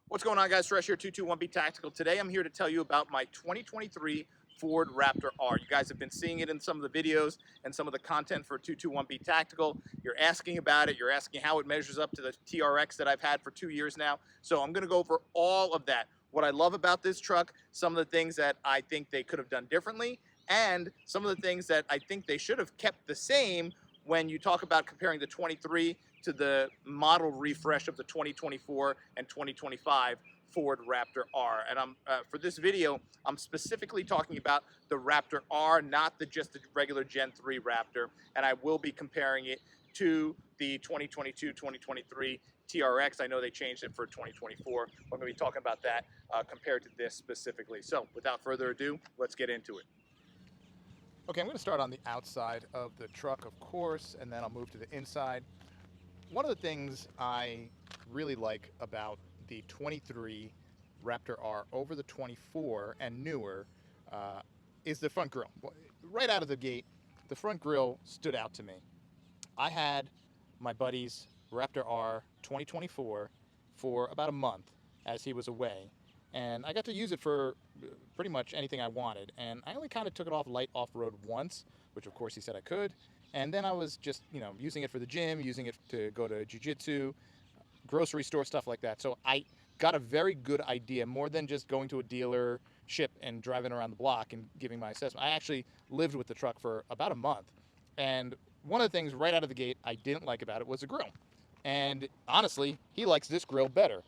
What's going on, guys? Suresh here, 221B Tactical. Today I'm here to tell you about my 2023 Ford Raptor R. You guys have been seeing it in some of the videos and some of the content for 221B Tactical. You're asking about it. You're asking how it measures up to the TRX that I've had for 2 years now. So I'm going to go over all of that. What I love about this truck, some of the things that I think they could have done differently, and some of the things that I think they should have kept the same when you talk about comparing the 23 to the model refresh of the 2024 and 2025 Ford Raptor R. And for this video, I'm specifically talking about the Raptor R, not just the regular Gen 3 Raptor. And I will be comparing it to the 2022-2023 TRX. I know they changed it for 2024. We're going to be talking about that compared to this specifically. So without further ado, let's get into it. Okay, I'm going to start on the outside of the truck, of course, and then I'll move to the inside. One of the things I really like about the 23 Raptor R over the 24 and newer is the front grille. Right out of the gate, the front grille stood out to me. I had my buddy's Raptor R 2024 for about a month as he was away, and I got to use it for pretty much anything I wanted. And I only kind of took it light off-road once, which of course he said I could. And then I was just, using it for the gym, using it to go to jiu-jitsu, grocery store, stuff like that. So I got a very good idea, more than just going to a dealership and driving around the block and giving my assessment. I actually lived with the truck for about a month. And one of the things right out of the gate I didn't like about it was the grill. And honestly, he likes this grill better.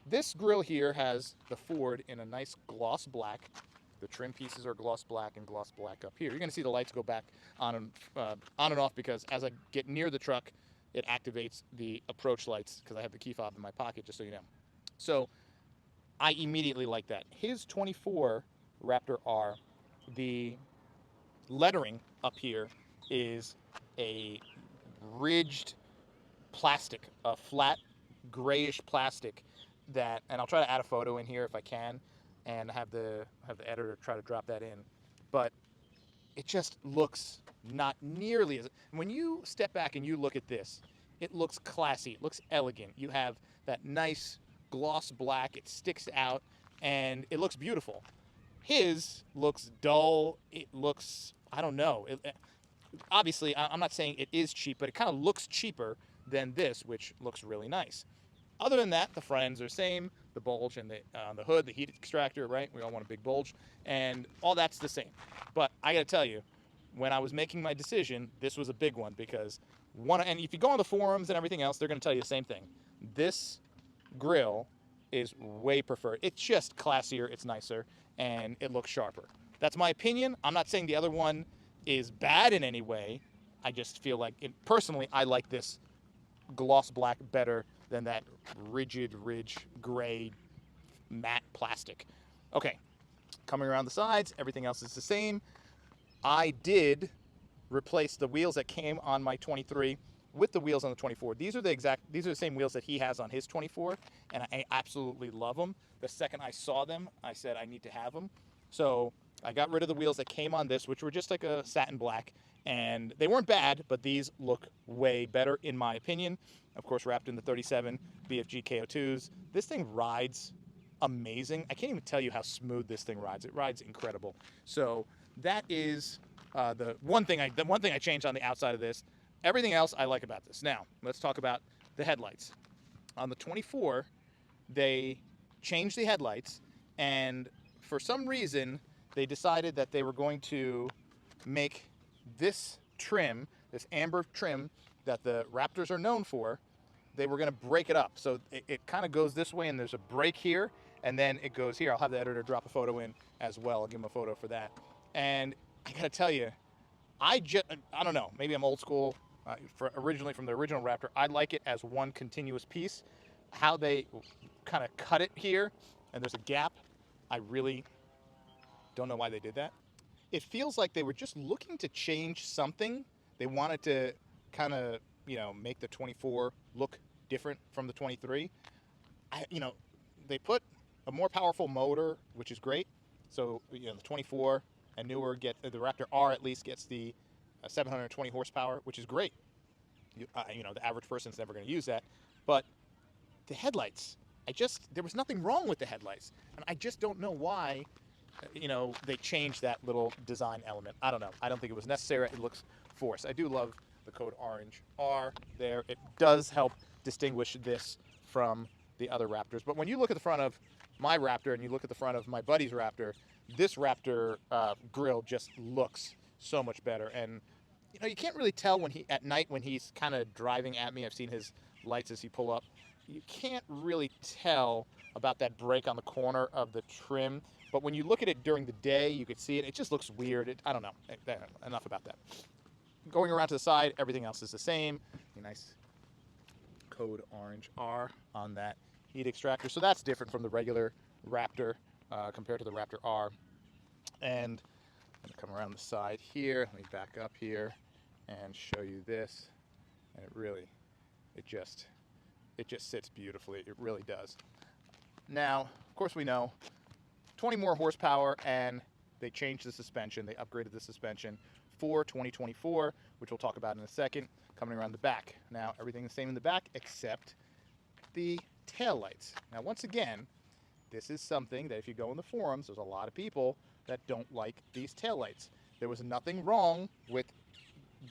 This grill here has the Ford in a nice gloss black. The trim pieces are gloss black and gloss black up here. You're going to see the lights go back on and off because as I get near the truck, it activates the approach lights because I have the key fob in my pocket, just so you know. So I immediately like that. His 24 Raptor R, the lettering up here is a ridged plastic, a flat grayish plastic that, and I'll try to add a photo in here if I can, and have the editor try to drop that in. But it just looks not nearly as, when you step back and you look at this, it looks classy, it looks elegant. You have that nice gloss black, it sticks out, and it looks beautiful. His looks dull, it looks, I don't know. Obviously, I'm not saying it is cheap, but it kind of looks cheaper than this, which looks really nice. Other than that, the front ends are the same. The bulge and the hood, the heat extractor, right? We all want a big bulge, and all that's the same. But I got to tell you, when I was making my decision, this was a big one because and if you go on the forums and everything else, they're going to tell you the same thing. This grill is way preferred. It's just classier, it's nicer, and it looks sharper. That's my opinion. I'm not saying the other one is bad in any way. I just feel like, personally, I like this gloss black better than that rigid ridge gray matte plastic. Okay, coming around the sides, everything else is the same. I did replace the wheels that came on my 23 with the wheels on the 24. These are the same wheels that he has on his 24, and I absolutely love them. The second I saw them, I said I need to have them. So I got rid of the wheels that came on this, which were just like a satin black, and they weren't bad, but these look way better in my opinion. Of course, wrapped in the 37 BFG KO2s. This thing rides amazing. I can't even tell you how smooth this thing rides. It rides incredible. So that is the one thing I changed on the outside of this. Everything else I like about this. Now, let's talk about the headlights. On the 24, they changed the headlights, and for some reason, they decided that they were going to make this trim, this amber trim that the Raptors are known for, they were going to break it up. So it kind of goes this way, and there's a break here, and then it goes here. I'll have the editor drop a photo in as well. I'll give him a photo for that. And I got to tell you, I don't know, maybe I'm old school. Originally from the original Raptor, I like it as one continuous piece. How they kind of cut it here, and there's a gap, I really don't know why they did that. It feels like they were just looking to change something. They wanted to kind of, make the 24 look different from the 23. They put a more powerful motor, which is great. So, the 24 and newer the Raptor R at least gets the 720 horsepower, which is great. The average person's never going to use that. But the headlights, there was nothing wrong with the headlights, and I just don't know why, they changed that little design element. I don't know. I don't think it was necessary. It looks forced. I do love the code orange R there. It does help distinguish this from the other Raptors. But when you look at the front of my Raptor and you look at the front of my buddy's Raptor, this Raptor grill just looks so much better. And you can't really tell at night when he's kind of driving at me. I've seen his lights as he pull up. You can't really tell about that break on the corner of the trim. But when you look at it during the day, you could see it. It just looks weird. I don't know. Enough about that. Going around to the side, everything else is the same. A nice code orange R on that heat extractor. So that's different from the regular Raptor compared to the Raptor R. And I'm going to come around the side here. Let me back up here and show you this. And it just sits beautifully. It really does. Now, of course, we know 20 more horsepower, and they changed the suspension. They upgraded the suspension for 2024, which we'll talk about in a second, coming around the back. Now, everything's the same in the back except the taillights. Now, once again, this is something that if you go in the forums, there's a lot of people that don't like these taillights. There was nothing wrong with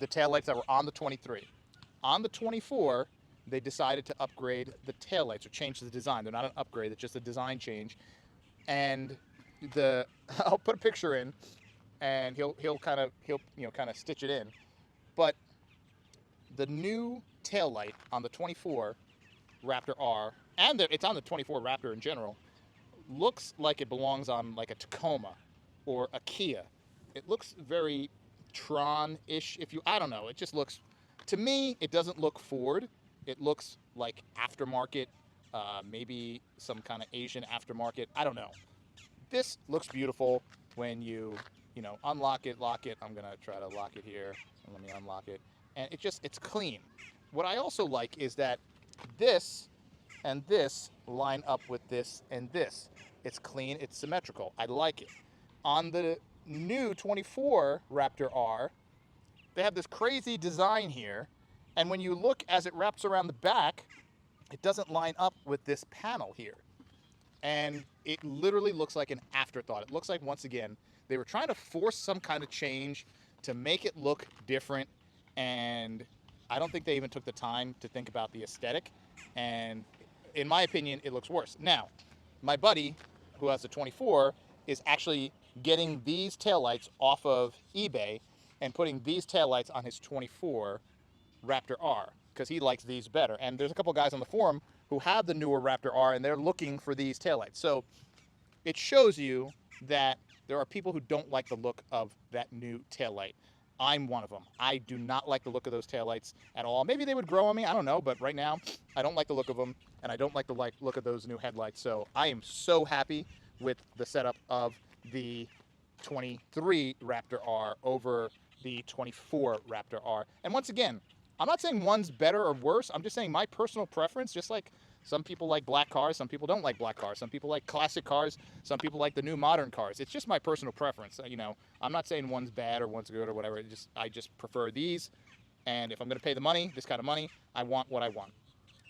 the taillights that were on the 23. On the 24, they decided to upgrade the taillights or change the design. They're not an upgrade, it's just a design change. And I'll put a picture in, and he'll kind of stitch it in. But the new taillight on the 24 Raptor R, and it's on the 24 Raptor in general, looks like it belongs on like a Tacoma or a Kia. It looks very Tron-ish. I don't know. It just looks, to me, it doesn't look Ford. It looks like aftermarket, maybe some kind of Asian aftermarket. I don't know. This looks beautiful when you unlock it, lock it. I'm going to try to lock it here. And let me unlock it. And it's clean. What I also like is that this and this line up with this and this. It's clean. It's symmetrical. I like it. On the new 24 Raptor R, they have this crazy design here. And when you look as it wraps around the back, it doesn't line up with this panel here. And it literally looks like an afterthought. It looks like, once again, they were trying to force some kind of change to make it look different. And I don't think they even took the time to think about the aesthetic. And in my opinion, it looks worse. Now, my buddy, who has the 24, is actually getting these taillights off of eBay and putting these taillights on his 24 Raptor R because he likes these better. And there's a couple guys on the forum who have the newer Raptor R and they're looking for these taillights. So it shows you that there are people who don't like the look of that new taillight. I'm one of them. I do not like the look of those taillights at all. Maybe they would grow on me, I don't know, but right now I don't like the look of them, and I don't like the look of those new headlights. So I am so happy with the setup of the 23 Raptor R over the 24 Raptor R. And once again, I'm not saying one's better or worse. I'm just saying my personal preference, just like some people like black cars, some people don't like black cars, some people like classic cars, some people like the new modern cars. It's just my personal preference. I'm not saying one's bad or one's good or whatever. I just prefer these. And if I'm going to pay the money, this kind of money, I want what I want.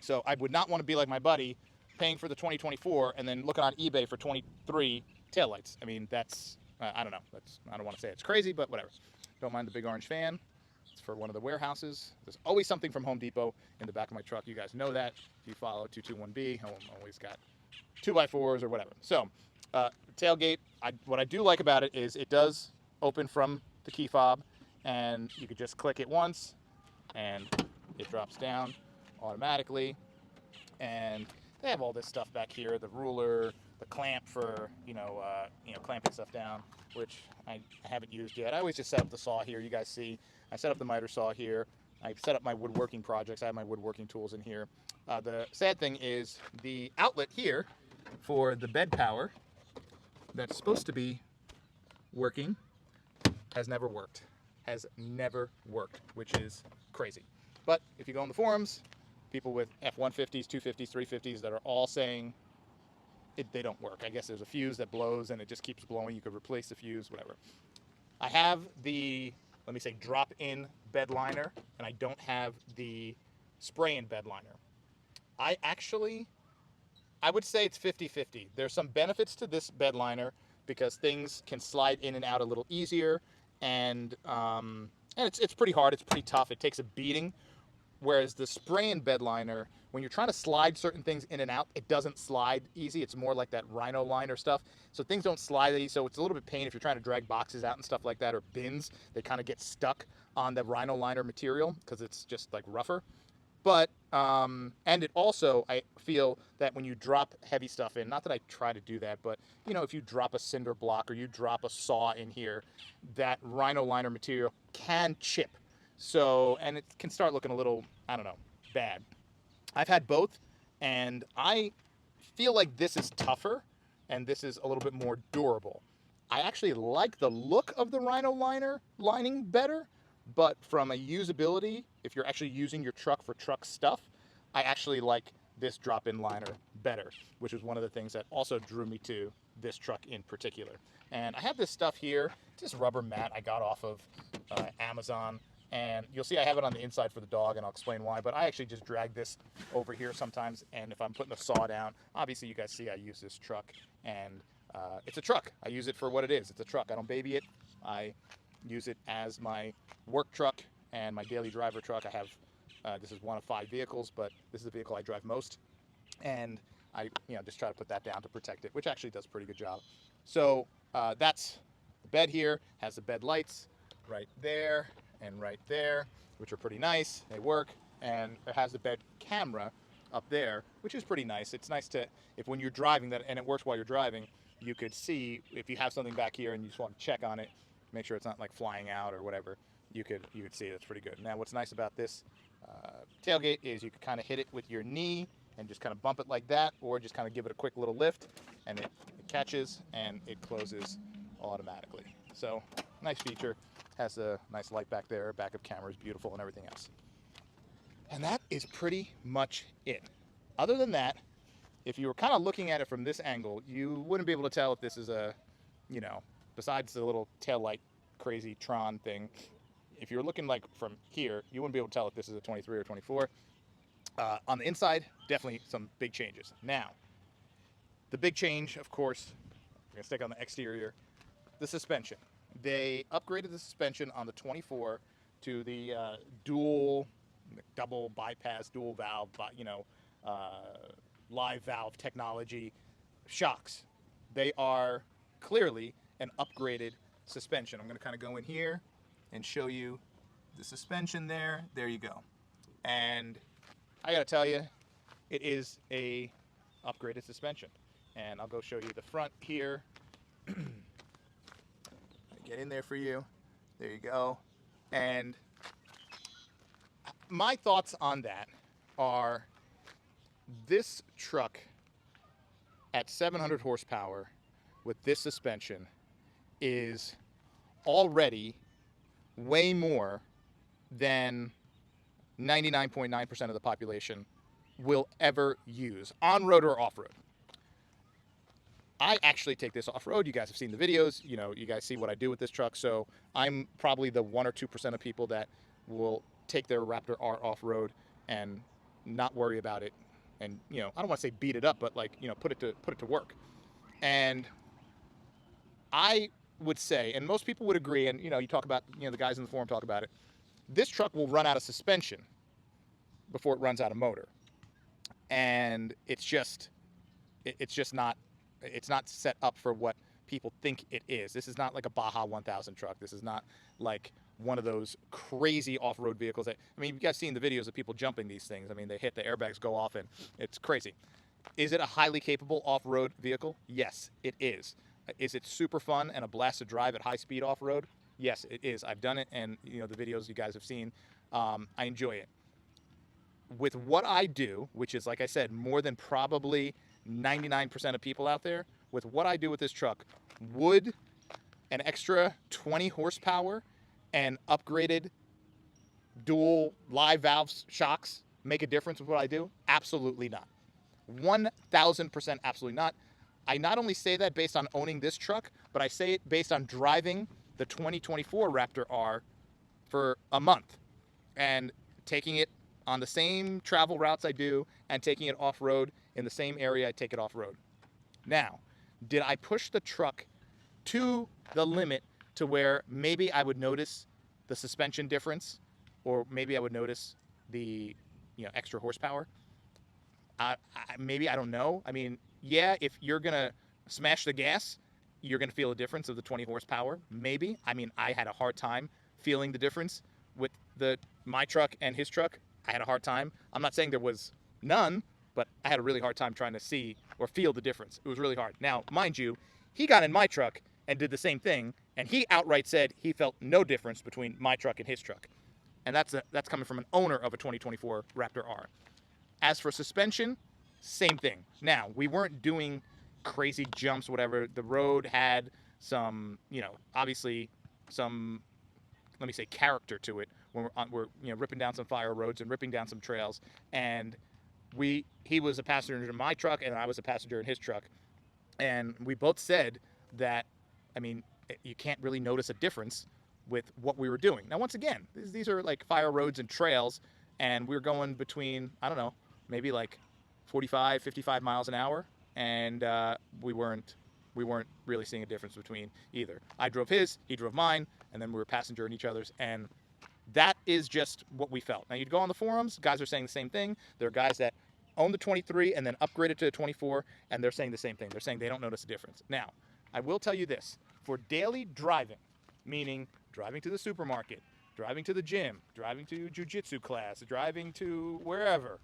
So I would not want to be like my buddy paying for the 2024 and then looking on eBay for 23 taillights. I mean, I don't know. I don't want to say it's crazy, but whatever. Don't mind the big orange fan. It's for one of the warehouses. There's always something from Home Depot in the back of my truck. You guys know that. If you follow 221B, Home always got 2x4s or whatever. So, tailgate, what I do like about it is it does open from the key fob, and you could just click it once, and it drops down automatically. And they have all this stuff back here, the ruler, the clamp for, clamping stuff down, which I haven't used yet. I always just set up the saw here. You guys see, I set up the miter saw here. I set up my woodworking projects. I have my woodworking tools in here. The sad thing is the outlet here for the bed power that's supposed to be working has never worked. Which is crazy. But if you go in the forums, people with F-150s, 250s, 350s that are all saying they don't work. I guess there's a fuse that blows and it just keeps blowing. You could replace the fuse, whatever. I have the, let me say, drop-in bed liner, and I don't have the spray-in bed liner. I actually I would say it's 50-50. There's some benefits to this bed liner because things can slide in and out a little easier, and it's pretty hard. It's pretty tough. It takes a beating. Whereas the spray-in bed liner, when you're trying to slide certain things in and out, it doesn't slide easy. It's more like that Rhino liner stuff. So things don't slide easy. So it's a little bit pain if you're trying to drag boxes out and stuff like that, or bins. They kind of get stuck on the Rhino liner material because it's just like rougher. But and it also, I feel that when you drop heavy stuff in, not that I try to do that, but you know, if you drop a cinder block or you drop a saw in here, that Rhino liner material can chip. So, and it can start looking a little, I don't know, bad. I've had both, and I feel like this is tougher and this is a little bit more durable. I actually like the look of the Rhino liner lining better, but from a usability, if you're actually using your truck for truck stuff, I actually like this drop-in liner better, which is one of the things that also drew me to this truck in particular. And I have this stuff here, this rubber mat I got off of Amazon, and you'll see I have it on the inside for the dog, and I'll explain why, but I actually just drag this over here sometimes, and if I'm putting a saw down, obviously you guys see I use this truck, and it's a truck. I use it for what it is. It's a truck. I don't baby it. I use it as my work truck and my daily driver truck. I have, this is one of 5 vehicles, but this is the vehicle I drive most. And I, just try to put that down to protect it, which actually does a pretty good job. So that's the bed here, has the bed lights right there and right there, which are pretty nice. They work. And it has the bed camera up there, which is pretty nice. It's nice to, if when you're driving that, and it works while you're driving, you could see if you have something back here and you just want to check on it, make sure it's not like flying out or whatever, you could see it. It's pretty good. Now what's nice about this tailgate is you could kind of hit it with your knee and just kind of bump it like that, or just kind of give it a quick little lift, and it catches and it closes automatically. So nice feature. Has a nice light back there, backup camera is beautiful, and everything else. And that is pretty much it. Other than that, if you were kind of looking at it from this angle, you wouldn't be able to tell if this is a, besides the little taillight crazy Tron thing, if you're looking like from here, you wouldn't be able to tell if this is a 23 or 24. On the inside, definitely some big changes. Now, the big change, of course, we're going to stick on the exterior, the suspension. They upgraded the suspension on the 24 to the double bypass, dual valve, live valve technology shocks. They are clearly an upgraded suspension. I'm going to kind of go in here and show you the suspension there. There you go. And I got to tell you, it is a upgraded suspension. And I'll go show you the front here. Get in there for you. There you go. And my thoughts on that are, this truck at 700 horsepower with this suspension is already way more than 99.9% of the population will ever use, on-road or off-road. I actually take this off-road. You guys have seen the videos. You guys see what I do with this truck. So I'm probably the 1 or 2% of people that will take their Raptor R off-road and not worry about it. And, I don't want to say beat it up, but put it to work. And I would say, and most people would agree, and, you talk about, the guys in the forum talk about it, this truck will run out of suspension before it runs out of motor. And it's not set up for what people think it is. This is not like a Baja 1000 truck. This is not like one of those crazy off-road vehicles that, you guys seen the videos of people jumping these things. They hit, the airbags go off, and it's crazy. Is it a highly capable off-road vehicle? Yes, it is. Is it super fun and a blast to drive at high speed off-road? Yes, it is. I've done it, and the videos you guys have seen, I enjoy it. With what I do, which is, like I said, more than probably 99% of people out there, with what I do with this truck, would an extra 20 horsepower and upgraded dual live valve shocks make a difference with what I do? Absolutely not. 1,000% absolutely not. I not only say that based on owning this truck, but I say it based on driving the 2024 Raptor R for a month and taking it on the same travel routes I do and taking it off-road in the same area, I'd take it off-road. Now, did I push the truck to the limit to where maybe I would notice the suspension difference, or maybe I would notice the extra horsepower? Maybe, I don't know. I mean, yeah, if you're gonna smash the gas, you're gonna feel a difference of the 20 horsepower. Maybe. I mean, I had a hard time feeling the difference with my truck and his truck. I had a hard time. I'm not saying there was none, but I had a really hard time trying to see or feel the difference. It was really hard. Now, mind you, he got in my truck and did the same thing, and he outright said he felt no difference between my truck and his truck. And that's coming from an owner of a 2024 Raptor R. As for suspension, same thing. Now, we weren't doing crazy jumps, whatever. The road had some, obviously some, let me say, character to it when we're ripping down some fire roads and ripping down some trails. And he was a passenger in my truck and I was a passenger in his truck. And we both said that, I mean, you can't really notice a difference with what we were doing. Now, once again, these are like fire roads and trails, and we were going between, I don't know, maybe like 45, 55 miles an hour, and we weren't really seeing a difference between either. I drove his, he drove mine, and then we were passenger in each other's, and that is just what we felt. Now, you'd go on the forums, guys are saying the same thing. There are guys that own the 23 and then upgrade it to the 24, and they're saying the same thing. They're saying they don't notice a difference. Now, I will tell you this. For daily driving, meaning driving to the supermarket, driving to the gym, driving to jiu-jitsu class, driving to wherever,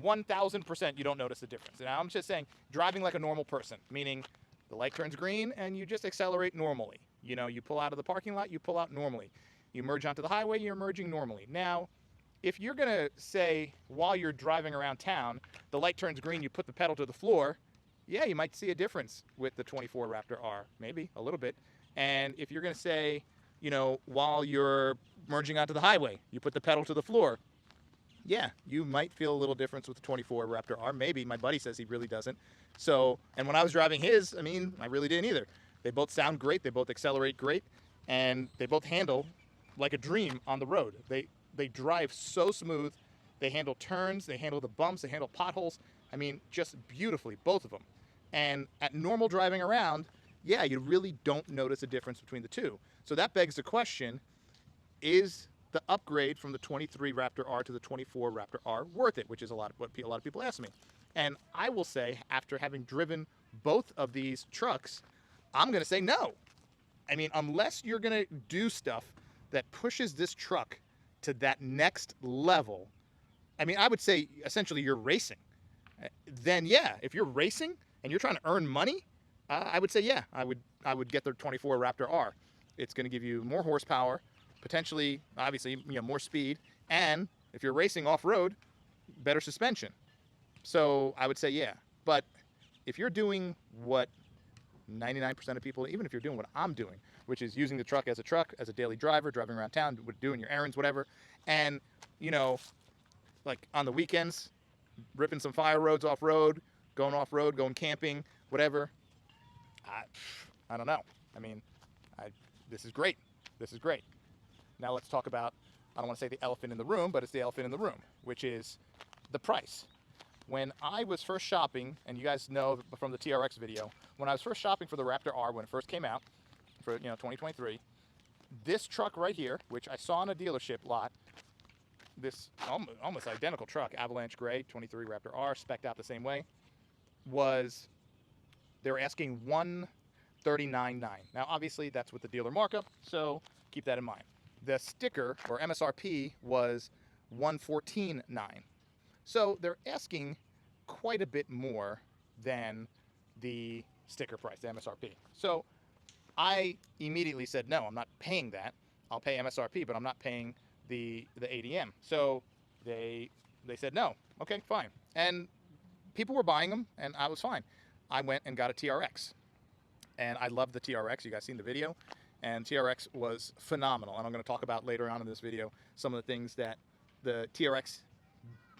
1,000% you don't notice the difference. Now, I'm just saying driving like a normal person, meaning the light turns green and you just accelerate normally. You pull out of the parking lot, you pull out normally. You merge onto the highway, you're merging normally. Now, if you're going to say while you're driving around town, the light turns green, you put the pedal to the floor, yeah, you might see a difference with the 24 Raptor R, maybe a little bit. And if you're going to say, while you're merging onto the highway, you put the pedal to the floor, yeah, you might feel a little difference with the 24 Raptor R. Maybe. My buddy says he really doesn't. So, and when I was driving his, I mean, I really didn't either. They both sound great. They both accelerate great. And they both handle like a dream on the road. They drive so smooth. They handle turns. They handle the bumps. They handle potholes. I mean, just beautifully, both of them. And at normal driving around, yeah, you really don't notice a difference between the two. So that begs the question, is the upgrade from the 23 Raptor R to the 24 Raptor R worth it? Which is what a lot of people ask me. And I will say, after having driven both of these trucks, I'm going to say no. I mean, unless you're going to do stuff that pushes this truck to that next level, I mean, I would say essentially you're racing. Then yeah, if you're racing and you're trying to earn money, I would say yeah, I would get the 24 Raptor R. It's going to give you more horsepower, potentially, obviously, more speed, and if you're racing off-road, better suspension. So I would say yeah. But if you're doing what 99% of people, even if you're doing what I'm doing, which is using the truck, as a daily driver, driving around town, doing your errands, whatever, and like on the weekends, ripping some fire roads off-road, going camping, whatever. I don't know. I mean, this is great. This is great. Now let's talk about, I don't want to say the elephant in the room, but it's the elephant in the room, which is the price. When I was first shopping, and you guys know from the TRX video, when I was first shopping for the Raptor R when it first came out, for 2023, this truck right here, which I saw in a dealership lot, this almost identical truck, Avalanche Gray, 23 Raptor R, spec'd out the same way, they were asking $139,900. Now, obviously, that's with the dealer markup, so keep that in mind. The sticker, or MSRP, was $114,900. So they're asking quite a bit more than the sticker price, the MSRP. So I immediately said, no, I'm not paying that. I'll pay MSRP, but I'm not paying the ADM. So they said, no, okay, fine. And people were buying them, and I was fine. I went and got a TRX. And I loved the TRX. You guys seen the video? And TRX was phenomenal. And I'm going to talk about later on in this video some of the things that the TRX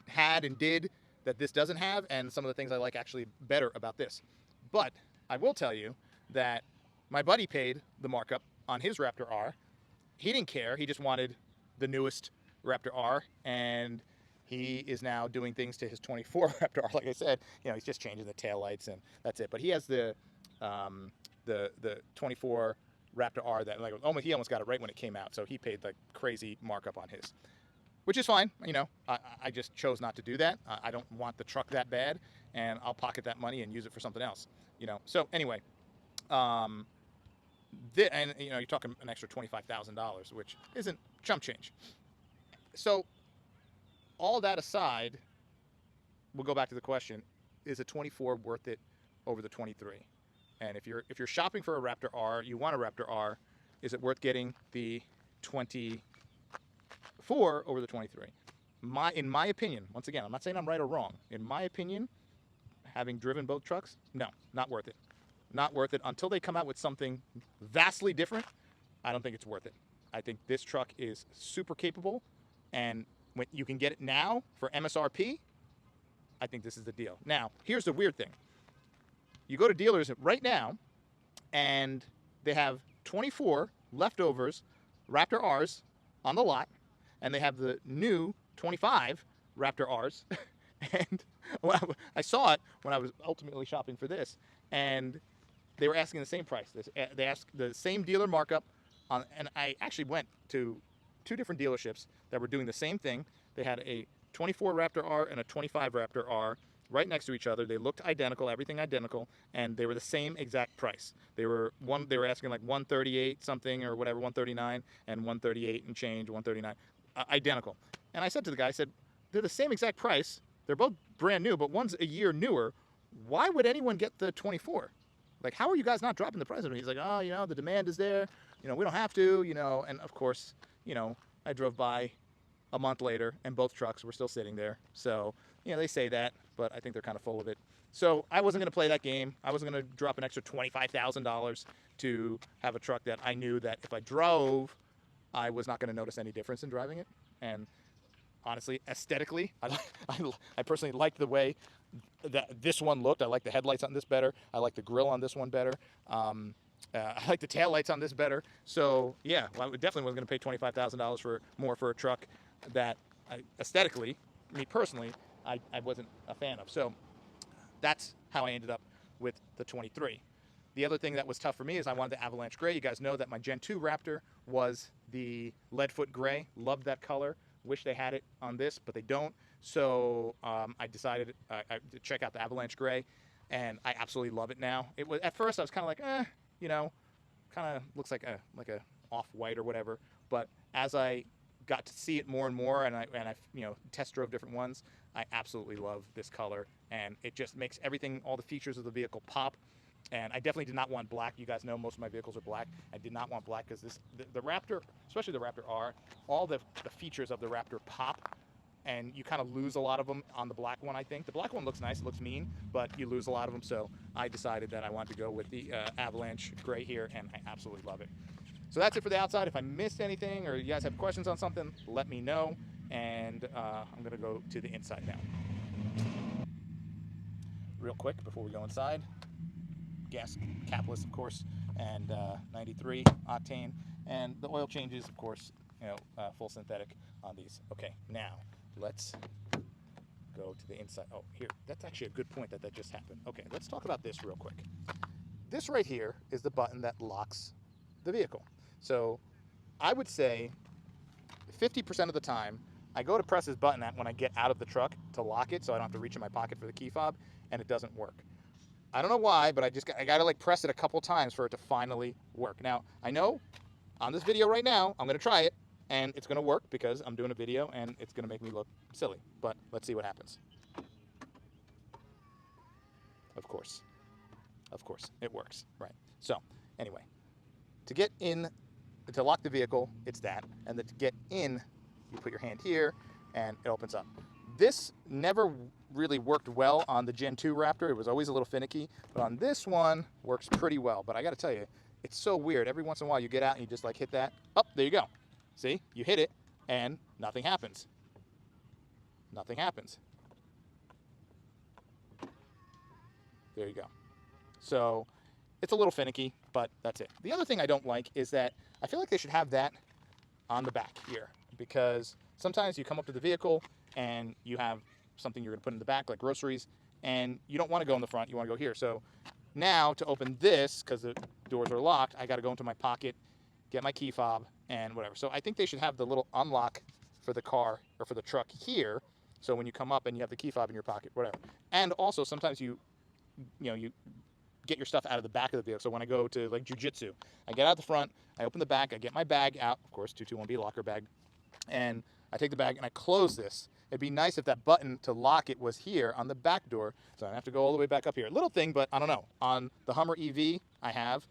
had and did that this doesn't have, and some of the things I like actually better about this. But I will tell you that my buddy paid the markup on his Raptor R. He didn't care. He just wanted the newest Raptor R, and He is now doing things to his 24 Raptor R. Like I said, he's just changing the taillights and that's it. But he has the 24 Raptor R that he almost got it right when it came out. So he paid like crazy markup on his, which is fine. I just chose not to do that. I don't want the truck that bad, and I'll pocket that money and use it for something else. So anyway, you're talking an extra $25,000, which isn't chump change. So all that aside, we'll go back to the question: is a 24 worth it over the 23? And if you're shopping for a Raptor R, you want a Raptor R, is it worth getting the 24 over the 23? In my opinion, once again, I'm not saying I'm right or wrong. In my opinion, having driven both trucks, no, not worth it. Not worth it until they come out with something vastly different. I don't think it's worth it. I think this truck is super capable, and when you can get it now for MSRP, I think this is the deal. Now, here's the weird thing. You go to dealers right now, and they have 24 leftovers Raptor Rs on the lot, and they have the new 25 Raptor Rs. And I saw it when I was ultimately shopping for this, and they were asking the same price. They asked the same dealer markup, and I actually went to 2 different dealerships that were doing the same thing. They had a 24 Raptor R and a 25 Raptor R right next to each other. They looked identical, everything identical, and they were the same exact price. They were asking like 138 something or whatever, 139 and 138 and change, 139, identical. And I said to the guy, I said, they're the same exact price. They're both brand new, but one's a year newer. Why would anyone get the 24? Like, how are you guys not dropping the price of it? He's like, oh, the demand is there. We don't have to, and of course, I drove by a month later and both trucks were still sitting there. So, they say that, but I think they're kind of full of it. So I wasn't going to play that game. I wasn't going to drop an extra $25,000 to have a truck that I knew that if I drove, I was not going to notice any difference in driving it. And honestly, aesthetically, I personally liked the way that this one looked. I like the headlights on this better. I like the grille on this one better. I like the taillights on this better. So yeah, I definitely wasn't going to pay $25,000 more for a truck that aesthetically, me personally, I wasn't a fan of. So that's how I ended up with the 23. The other thing that was tough for me is I wanted the Avalanche Gray. You guys know that my Gen 2 Raptor was the Leadfoot Gray. Loved that color. Wish they had it on this, but they don't. So I decided to check out the Avalanche Gray, and I absolutely love it now. It was at first I was kind of like, kind of looks like a off-white or whatever. But as I got to see it more and more, and I test drove different ones, I absolutely love this color, and it just makes everything, all the features of the vehicle pop. And I definitely did not want black. You guys know most of my vehicles are black. I did not want black because the Raptor, especially the Raptor R, all the features of the Raptor pop, and you kind of lose a lot of them on the black one, I think. The black one looks nice, it looks mean, but you lose a lot of them. So I decided that I wanted to go with the Avalanche Gray here, and I absolutely love it. So that's it for the outside. If I missed anything or you guys have questions on something, let me know. And I'm going to go to the inside now. Real quick before we go inside. Gas capless, of course, and 93 octane, and the oil changes, of course, full synthetic on these. Okay, now let's go to the inside. Oh, here, that's actually a good point that just happened. Okay, let's talk about this real quick. This right here is the button that locks the vehicle. So I would say 50% of the time I go to press this button when I get out of the truck to lock it so I don't have to reach in my pocket for the key fob, and it doesn't work. I don't know why, but I got to like press it a couple times for it to finally work. Now, I know on this video right now, I'm going to try it, and it's going to work because I'm doing a video, and it's going to make me look silly. But let's see what happens. Of course, it works. Right. So, anyway, to lock the vehicle, it's that. And then to get in, you put your hand here, and it opens up. This never really worked well on the Gen 2 Raptor. It was always a little finicky, but on this one, works pretty well. But I gotta tell you, it's so weird. Every once in a while, you get out and you just like hit that. Oh, there you go. See, you hit it and nothing happens. Nothing happens. There you go. So it's a little finicky, but that's it. The other thing I don't like is that I feel like they should have that on the back here, because sometimes you come up to the vehicle and you have something you're going to put in the back, like groceries, and you don't want to go in the front, you want to go here. So now to open this, because the doors are locked, I got to go into my pocket, get my key fob, and whatever. So I think they should have the little unlock for the car or for the truck here. So when you come up and you have the key fob in your pocket, whatever. And also sometimes you get your stuff out of the back of the vehicle. So when I go to like jujitsu, I get out the front, I open the back, I get my bag out, of course, 221B locker bag, and I take the bag and I close this. It'd be nice if that button to lock it was here on the back door, so I have to go all the way back up here. Little thing, but I don't know. On the Hummer EV, I have.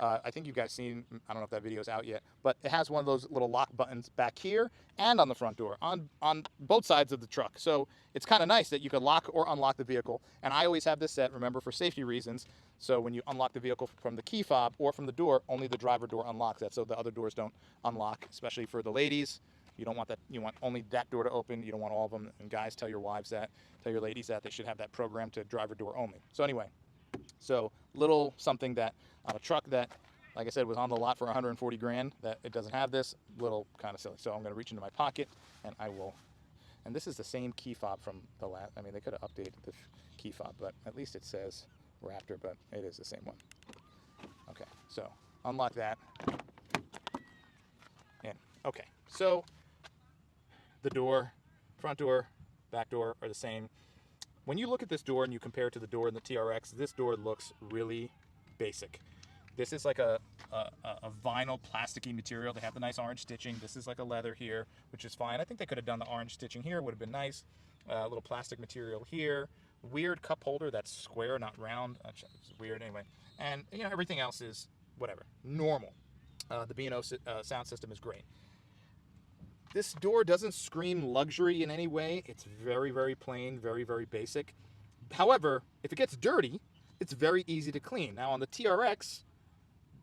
I think you guys seen, I don't know if that video is out yet, but it has one of those little lock buttons back here and on the front door, on both sides of the truck. So it's kind of nice that you can lock or unlock the vehicle. And I always have this set, remember, for safety reasons. So when you unlock the vehicle from the key fob or from the door, only the driver door unlocks that, so the other doors don't unlock, especially for the ladies. You don't want that. You want only that door to open. You don't want all of them. And guys, tell your wives that. Tell your ladies that they should have that programmed to driver door only. So anyway, so little something that on a truck that, like I said, was on the lot for 140 grand, that it doesn't have this, little kind of silly. So I'm going to reach into my pocket and I will, and this is the same key fob from the last, I mean, they could have updated the key fob, but at least it says Raptor, but it is the same one. Okay, so unlock that. And okay, so the door, front door, back door are the same. When you look at this door and you compare it to the door in the TRX, this door looks really basic. This is like a vinyl plasticky material. They have the nice orange stitching. This is like a leather here, which is fine. I think they could have done the orange stitching here. Would have been nice. A little plastic material here. Weird cup holder that's square, not round. It's weird anyway. And you know, everything else is whatever, normal. The B&O sound system is great. This door doesn't scream luxury in any way. It's very, very plain, very, very basic. However, if it gets dirty, it's very easy to clean. Now on the TRX,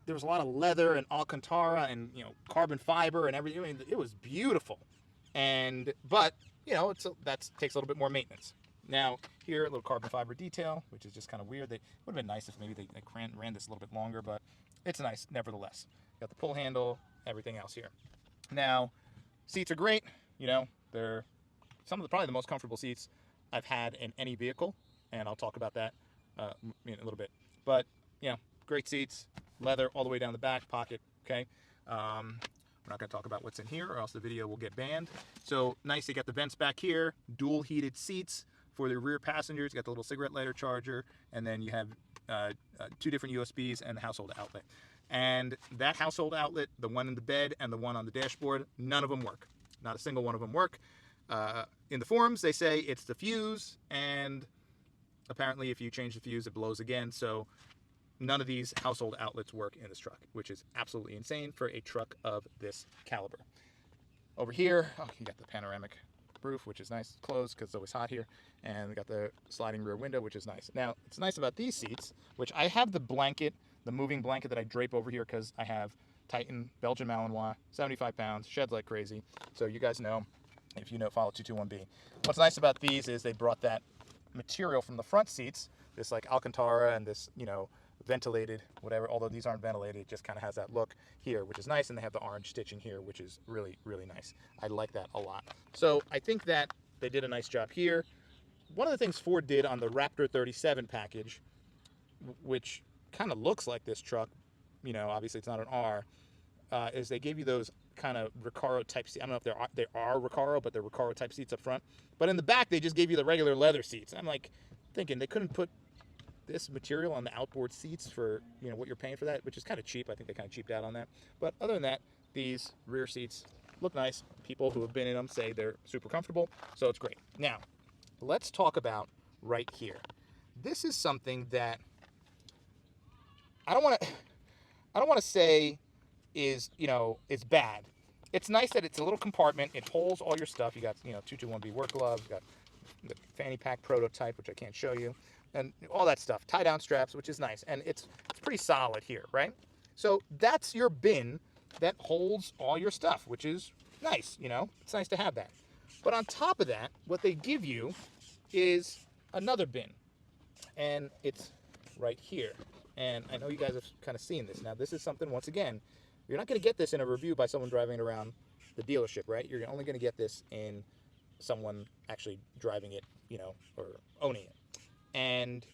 there was a lot of leather and Alcantara and, you know, carbon fiber and everything. I mean, it was beautiful. But you know, that takes a little bit more maintenance. Now here, a little carbon fiber detail, which is just kind of weird. It would have been nice if maybe they ran this a little bit longer, but it's nice nevertheless. Got the pull handle, everything else here. Now, seats are great. You know, they're probably the most comfortable seats I've had in any vehicle, and I'll talk about that in a little bit. But you know, great seats, leather all the way down the back pocket. Okay, we're not going to talk about what's in here, or else the video will get banned. So nice, they got the vents back here, dual heated seats for the rear passengers. You got the little cigarette lighter charger, and then you have 2 different USBs and the household outlet. And that household outlet, the one in the bed and the one on the dashboard, none of them work. Not a single one of them work. In the forums, they say it's the fuse, and apparently if you change the fuse, it blows again. So none of these household outlets work in this truck, which is absolutely insane for a truck of this caliber. Over here, you got the panoramic roof, which is nice. It's closed because it's always hot here. And we got the sliding rear window, which is nice. Now, it's nice about these seats, which I have the blanket, the moving blanket that I drape over here because I have Titan Belgian Malinois, 75 pounds, sheds like crazy. So you guys know, if you know, follow 221B. What's nice about these is they brought that material from the front seats, this like Alcantara and this, you know, ventilated, whatever, although these aren't ventilated, it just kind of has that look here, which is nice, and they have the orange stitching here, which is really, really nice. I like that a lot. So I think that they did a nice job here. One of the things Ford did on the Raptor 37 package, which kind of looks like this truck, you know, obviously it's not an R, is they gave you those kind of Recaro type seats. I don't know if they are Recaro, but they're Recaro type seats up front. But in the back, they just gave you the regular leather seats. I'm like thinking they couldn't put this material on the outboard seats for, you know, what you're paying for that, which is kind of cheap. I think they kind of cheaped out on that. But other than that, these rear seats look nice. People who have been in them say they're super comfortable, so it's great. Now, let's talk about right here. This is something that I don't want to say is, you know, is bad. It's nice that it's a little compartment. It holds all your stuff. You got, you know, 221B work gloves. You got the fanny pack prototype, which I can't show you, and all that stuff. Tie down straps, which is nice, and it's pretty solid here, right? So that's your bin that holds all your stuff, which is nice. You know, it's nice to have that. But on top of that, what they give you is another bin, and it's right here. And I know you guys have kind of seen this. Now, this is something, once again, you're not going to get this in a review by someone driving around the dealership, right? You're only going to get this in someone actually driving it, you know, or owning it. And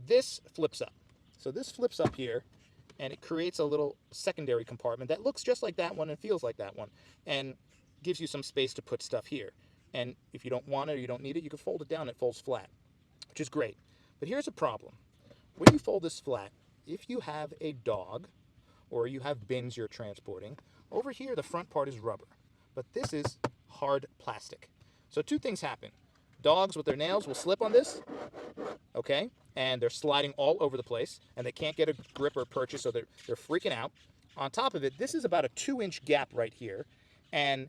this flips up. So this flips up here, and it creates a little secondary compartment that looks just like that one and feels like that one, and gives you some space to put stuff here. And if you don't want it or you don't need it, you can fold it down. It folds flat, which is great. But here's a problem. When you fold this flat, if you have a dog or you have bins you're transporting, over here the front part is rubber, but this is hard plastic. So two things happen. Dogs with their nails will slip on this, okay? And they're sliding all over the place, and they can't get a grip or purchase, so they're freaking out. On top of it, this is about a 2-inch gap right here, and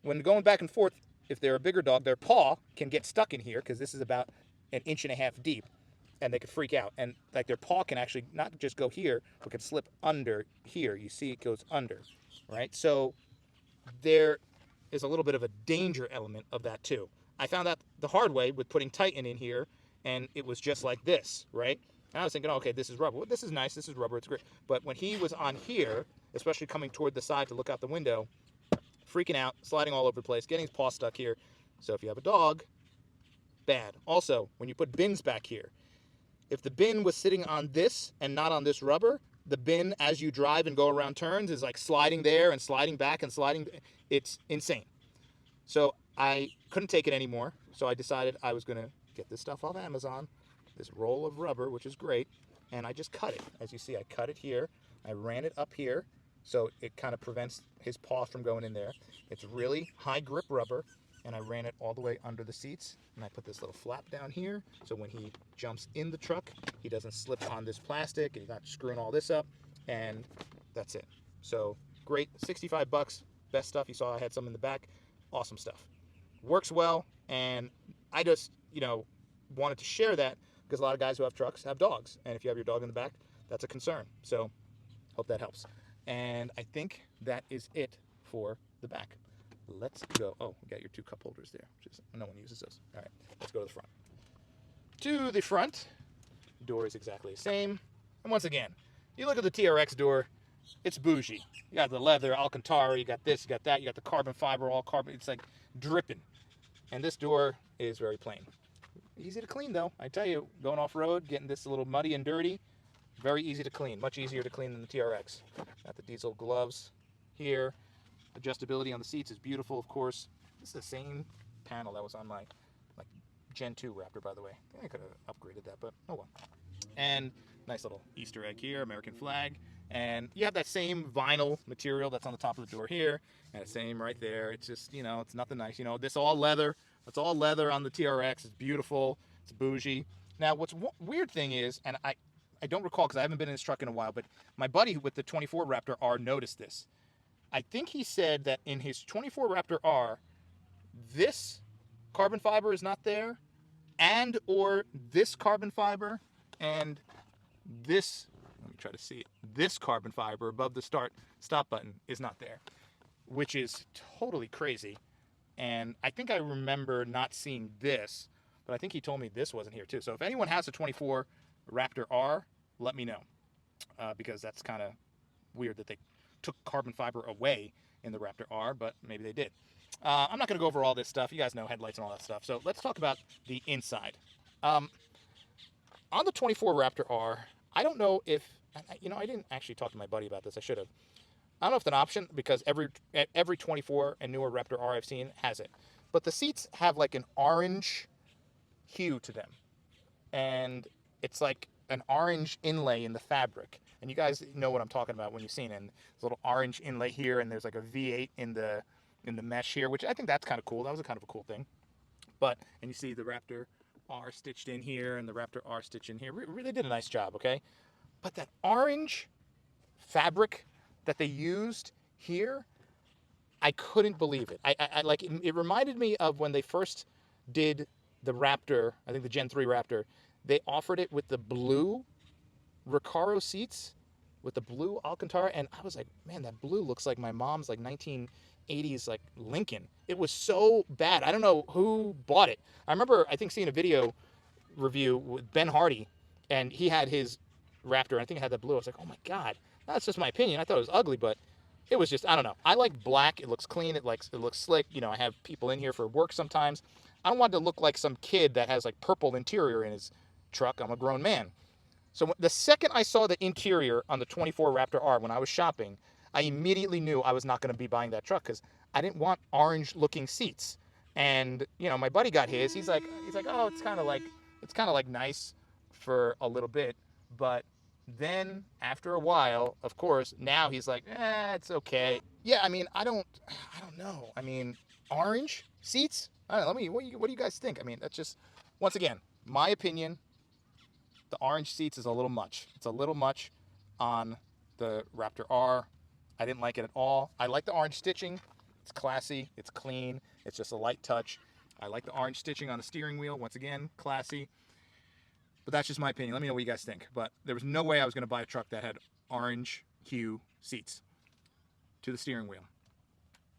when going back and forth, if they're a bigger dog, their paw can get stuck in here because this is about 1.5 inches deep, and they could freak out. And like their paw can actually not just go here, but can slip under here. You see it goes under, right? So there is a little bit of a danger element of that too. I found out the hard way with putting Titan in here, and it was just like this, right? And I was thinking, oh, okay, this is rubber. Well, this is nice. This is rubber. It's great. But when he was on here, especially coming toward the side to look out the window, freaking out, sliding all over the place, getting his paw stuck here. So if you have a dog, bad. Also, when you put bins back here, if the bin was sitting on this and not on this rubber, the bin, as you drive and go around turns, is like sliding there and sliding back and sliding. It's insane. So I couldn't take it anymore. So I decided I was going to get this stuff off Amazon, this roll of rubber, which is great, and I just cut it. As you see, I cut it here. I ran it up here, so it kind of prevents his paw from going in there. It's really high grip rubber, and I ran it all the way under the seats, and I put this little flap down here, so when he jumps in the truck, he doesn't slip on this plastic, and he's not screwing all this up, and that's it. So great, 65 bucks, best stuff. You saw I had some in the back, awesome stuff. Works well, and I just, you know, wanted to share that because a lot of guys who have trucks have dogs, and if you have your dog in the back, that's a concern. So hope that helps. And I think that is it for the back. Let's go. Oh, we got your 2 cup holders there, which is, no one uses those. All right, let's go to the front. To the front, door is exactly the same. And once again, you look at the TRX door, it's bougie. You got the leather, Alcantara, you got this, you got that, you got the carbon fiber, all carbon. It's like dripping. And this door is very plain. Easy to clean though. I tell you, going off-road, getting this a little muddy and dirty, very easy to clean. Much easier to clean than the TRX. Got the diesel gloves here. Adjustability on the seats is beautiful, of course. This is the same panel that was on my Gen 2 Raptor, by the way. I think I could have upgraded that, but oh well. And nice little Easter egg here, American flag. And you have that same vinyl material that's on the top of the door here, and the same right there. It's just, you know, it's nothing nice. You know, this all leather. It's all leather on the TRX. It's beautiful. It's bougie. Now, what's weird thing is, and I don't recall because I haven't been in this truck in a while, but my buddy with the 24 Raptor R noticed this. I think he said that in his 24 Raptor R, this carbon fiber is not there, and or this carbon fiber and this, let me try to see it, this carbon fiber above the stop button is not there, which is totally crazy. And I think I remember not seeing this, but I think he told me this wasn't here too. So if anyone has a 24 Raptor R, let me know, because that's kind of weird that they took carbon fiber away in the Raptor R, but maybe they did. I'm not going to go over all this stuff. You guys know headlights and all that stuff. So let's talk about the inside. On the 24 Raptor R, I don't know if, you know, I didn't actually talk to my buddy about this. I should have. I don't know if it's an option because every 24 and newer Raptor R I've seen has it. But the seats have like an orange hue to them. And it's like an orange inlay in the fabric. And you guys know what I'm talking about when you've seen it. And there's a little orange inlay here, and there's like a V8 in the mesh here, which I think that's kind of cool. That was a kind of a cool thing. But, and you see the Raptor R stitched in here and the Raptor R stitched in here. Really did a nice job, okay? But that orange fabric that they used here, I couldn't believe it. I like it reminded me of when they first did the Raptor, I think the Gen 3 Raptor. They offered it with the blue Recaro seats, with the blue Alcantara, and I was like, man, that blue looks like my mom's like 1980s like Lincoln. It was so bad. I don't know who bought it. I remember, I think, seeing a video review with Ben Hardy, and he had his Raptor, and I think it had the blue. I was like, oh my God, that's just my opinion. I thought it was ugly, but it was just, I don't know. I like black. It looks clean. It looks slick. You know, I have people in here for work sometimes. I don't want it to look like some kid that has like purple interior in his truck. I'm a grown man. So the second I saw the interior on the 24 Raptor R when I was shopping, I immediately knew I was not going to be buying that truck because I didn't want orange-looking seats. And you know, my buddy got his. He's like, oh, it's kind of like nice for a little bit, but then after a while, of course, now he's like, it's okay. Yeah, I mean, I don't know. I mean, orange seats. I don't know. What do you guys think? I mean, that's just, once again, my opinion. The orange seats is a little much. It's a little much on the Raptor R. I didn't like it at all. I like the orange stitching. It's classy. It's clean. It's just a light touch. I like the orange stitching on the steering wheel. Once again, classy. But that's just my opinion. Let me know what you guys think. But there was no way I was going to buy a truck that had orange hue seats to the steering wheel.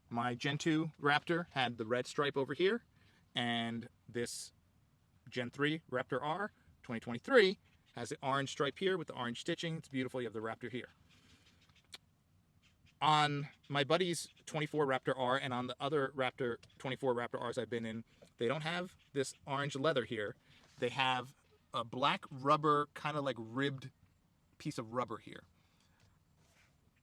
My Gen 2 Raptor had the red stripe over here. And this Gen 3 Raptor R 2023 has the orange stripe here with the orange stitching. It's beautiful. You have the Raptor here. On my buddy's 24 Raptor R and on the other 24 Raptor Rs I've been in, they don't have this orange leather here. They have a black rubber, kind of like ribbed piece of rubber here.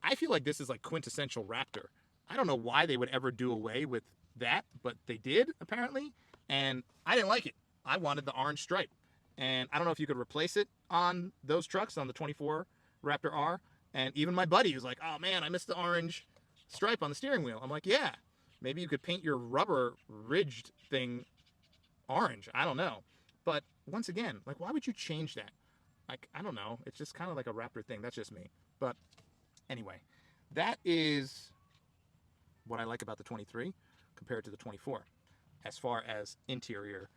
I feel like this is like quintessential Raptor. I don't know why they would ever do away with that, but they did apparently, and I didn't like it. I wanted the orange stripe. And I don't know if you could replace it on those trucks, on the 24 Raptor R. And even my buddy was like, oh man, I missed the orange stripe on the steering wheel. I'm like, yeah, maybe you could paint your rubber ridged thing orange. I don't know. But once again, like, why would you change that? Like, I don't know. It's just kind of like a Raptor thing. That's just me. But anyway, that is what I like about the 23 compared to the 24 as far as interior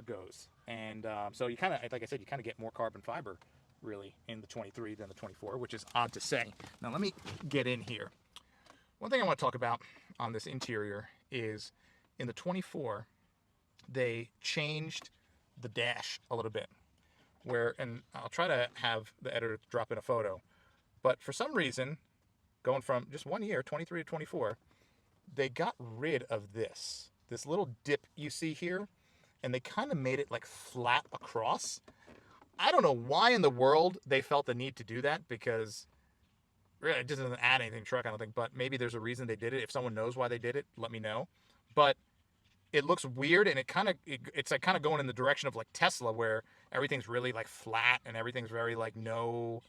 goes. And so you kind of, like I said, you kind of get more carbon fiber really in the 23 than the 24, which is odd to say. Now let me get in here. One thing I want to talk about on this interior is in the 24, they changed the dash a little bit. And I'll try to have the editor drop in a photo, but for some reason, going from just 1 year, 23 to 24, they got rid of this little dip you see here, and they kind of made it like flat across. I don't know why in the world they felt the need to do that, because really it doesn't add anything to the truck, I don't think, but maybe there's a reason they did it. If someone knows why they did it, let me know. But it looks weird, and it's like kind of going in the direction of like Tesla, where everything's really like flat and everything's very like no,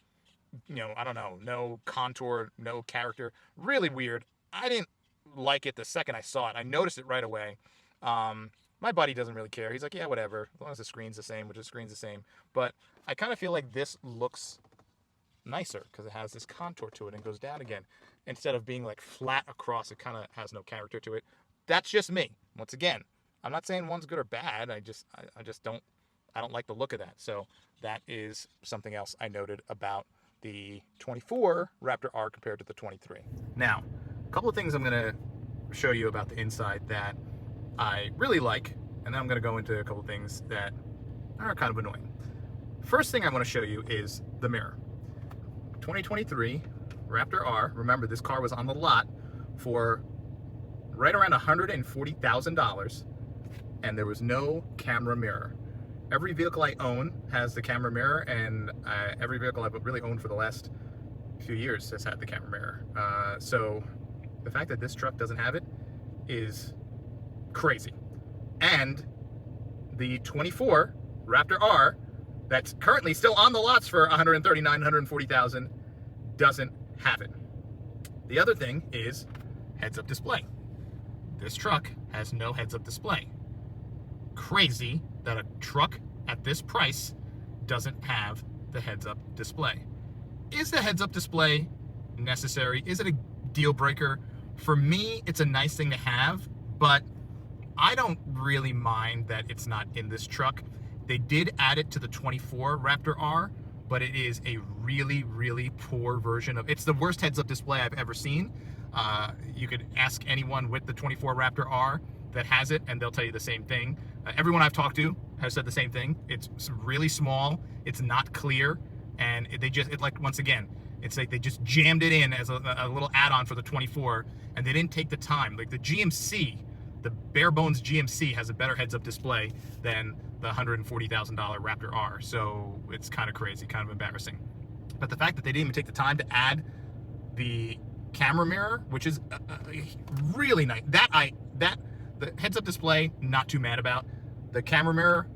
I don't know, no contour, no character. Really weird. I didn't like it the second I saw it. I noticed it right away. My buddy doesn't really care. He's like, yeah, whatever, as long as the screen's the same, which the screen's the same. But I kind of feel like this looks nicer because it has this contour to it and goes down again. Instead of being like flat across, it kind of has no character to it. That's just me. Once again, I'm not saying one's good or bad. I just don't like the look of that. So that is something else I noted about the 24 Raptor R compared to the 23. Now, a couple of things I'm going to show you about the inside that I really like, and then I'm going to go into a couple of things that are kind of annoying. First thing I want to show you is the mirror. 2023 Raptor R. Remember, this car was on the lot for right around $140,000, and there was no camera mirror. Every vehicle I own has the camera mirror, and every vehicle I've really owned for the last few years has had the camera mirror. So the fact that this truck doesn't have it is crazy. And the 24 Raptor R, that's currently still on the lots for $139,000, $140,000, doesn't have it. The other thing is heads-up display. This truck has no heads-up display. Crazy that a truck at this price doesn't have the heads-up display. Is the heads-up display necessary? Is it a deal breaker? For me, it's a nice thing to have, but I don't really mind that it's not in this truck. They did add it to the 24 Raptor R, but it is a really, really poor version of, it's the worst heads-up display I've ever seen. You could ask anyone with the 24 Raptor R that has it, and they'll tell you the same thing. Everyone I've talked to has said the same thing. It's really small, it's not clear, and like, once again, It's like they just jammed it in as a little add-on for the 24, and they didn't take the time. Like the GMC, the bare bones GMC has a better heads-up display than the $140,000 Raptor R. So it's kind of crazy, kind of embarrassing. But the fact that they didn't even take the time to add the camera mirror, which is really nice. The heads-up display, not too mad about. The camera mirror,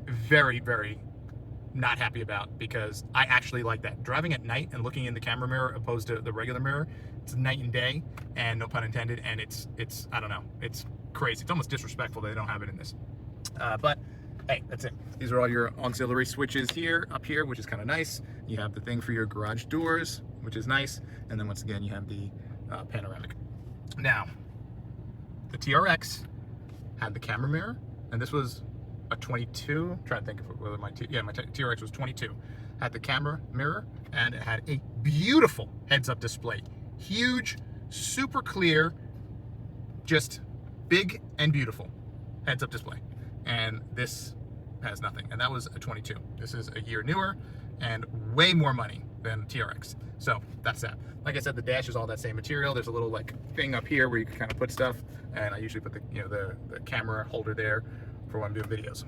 very, very not happy about, because I actually like that. Driving at night and looking in the camera mirror opposed to the regular mirror, it's night and day, and no pun intended, and it's I don't know, it's crazy. It's almost disrespectful that they don't have it in this. But hey, that's it. These are all your auxiliary switches here, up here, which is kind of nice. You have the thing for your garage doors, which is nice, and then once again you have the panoramic. Now, the TRX had the camera mirror, and this was a 22. I'm trying to think of whether my TRX was 22. Had the camera mirror, and it had a beautiful heads-up display. Huge, super clear, just big and beautiful heads-up display. And this has nothing, and that was a 22. This is a year newer and way more money than TRX. So that's that. Like I said, the dash is all that same material. There's a little like thing up here where you can kind of put stuff, and I usually put the camera holder there for when I'm doing videos.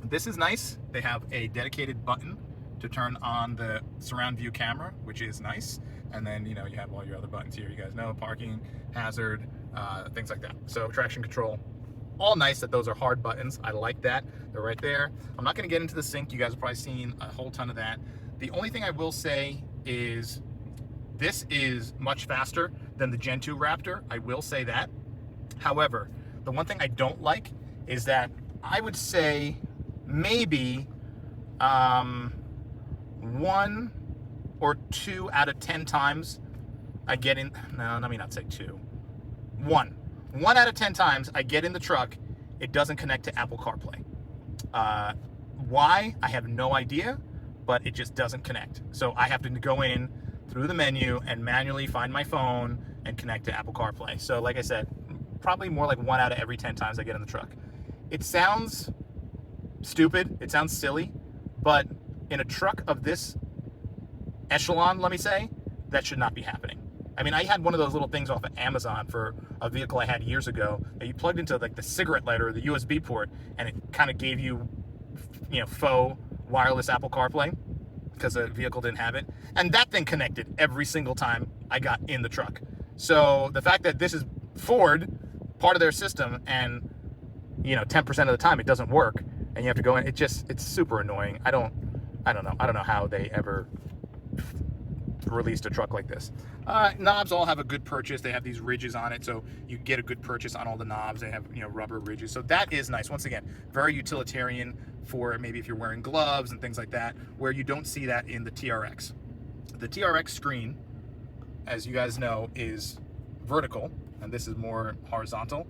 This is nice. They have a dedicated button to turn on the surround view camera, which is nice. And then you have all your other buttons here. You guys know, parking, hazard, things like that. So traction control, all nice that those are hard buttons. I like that. They're right there. I'm not going to get into the sync. You guys have probably seen a whole ton of that. The only thing I will say is this is much faster than the Gen 2 Raptor. I will say that. However, the one thing I don't like is that I would say maybe 1 or 2 out of 10 times I get in. No, let me not say 2. 1 out of 10 times I get in the truck, it doesn't connect to Apple CarPlay. Why? I have no idea, but it just doesn't connect. So I have to go in through the menu and manually find my phone and connect to Apple CarPlay. So like I said, probably more like 1 out of every 10 times I get in the truck. It sounds stupid, it sounds silly, but in a truck of this echelon, let me say, that should not be happening. I mean, I had one of those little things off of Amazon for a vehicle I had years ago that you plugged into like the cigarette lighter or the USB port, and it kind of gave you, faux wireless Apple CarPlay because the vehicle didn't have it. And that thing connected every single time I got in the truck. So the fact that this is Ford, part of their system, and 10% of the time it doesn't work and you have to go in, it's super annoying. I don't know how they ever released a truck like this. Knobs all have a good purchase. They have these ridges on it, so you get a good purchase on all the knobs. They have rubber ridges, so that is nice. Once again, very utilitarian for maybe if you're wearing gloves and things like that, where you don't see that in the TRX. The TRX screen, as you guys know, is vertical, and this is more horizontal.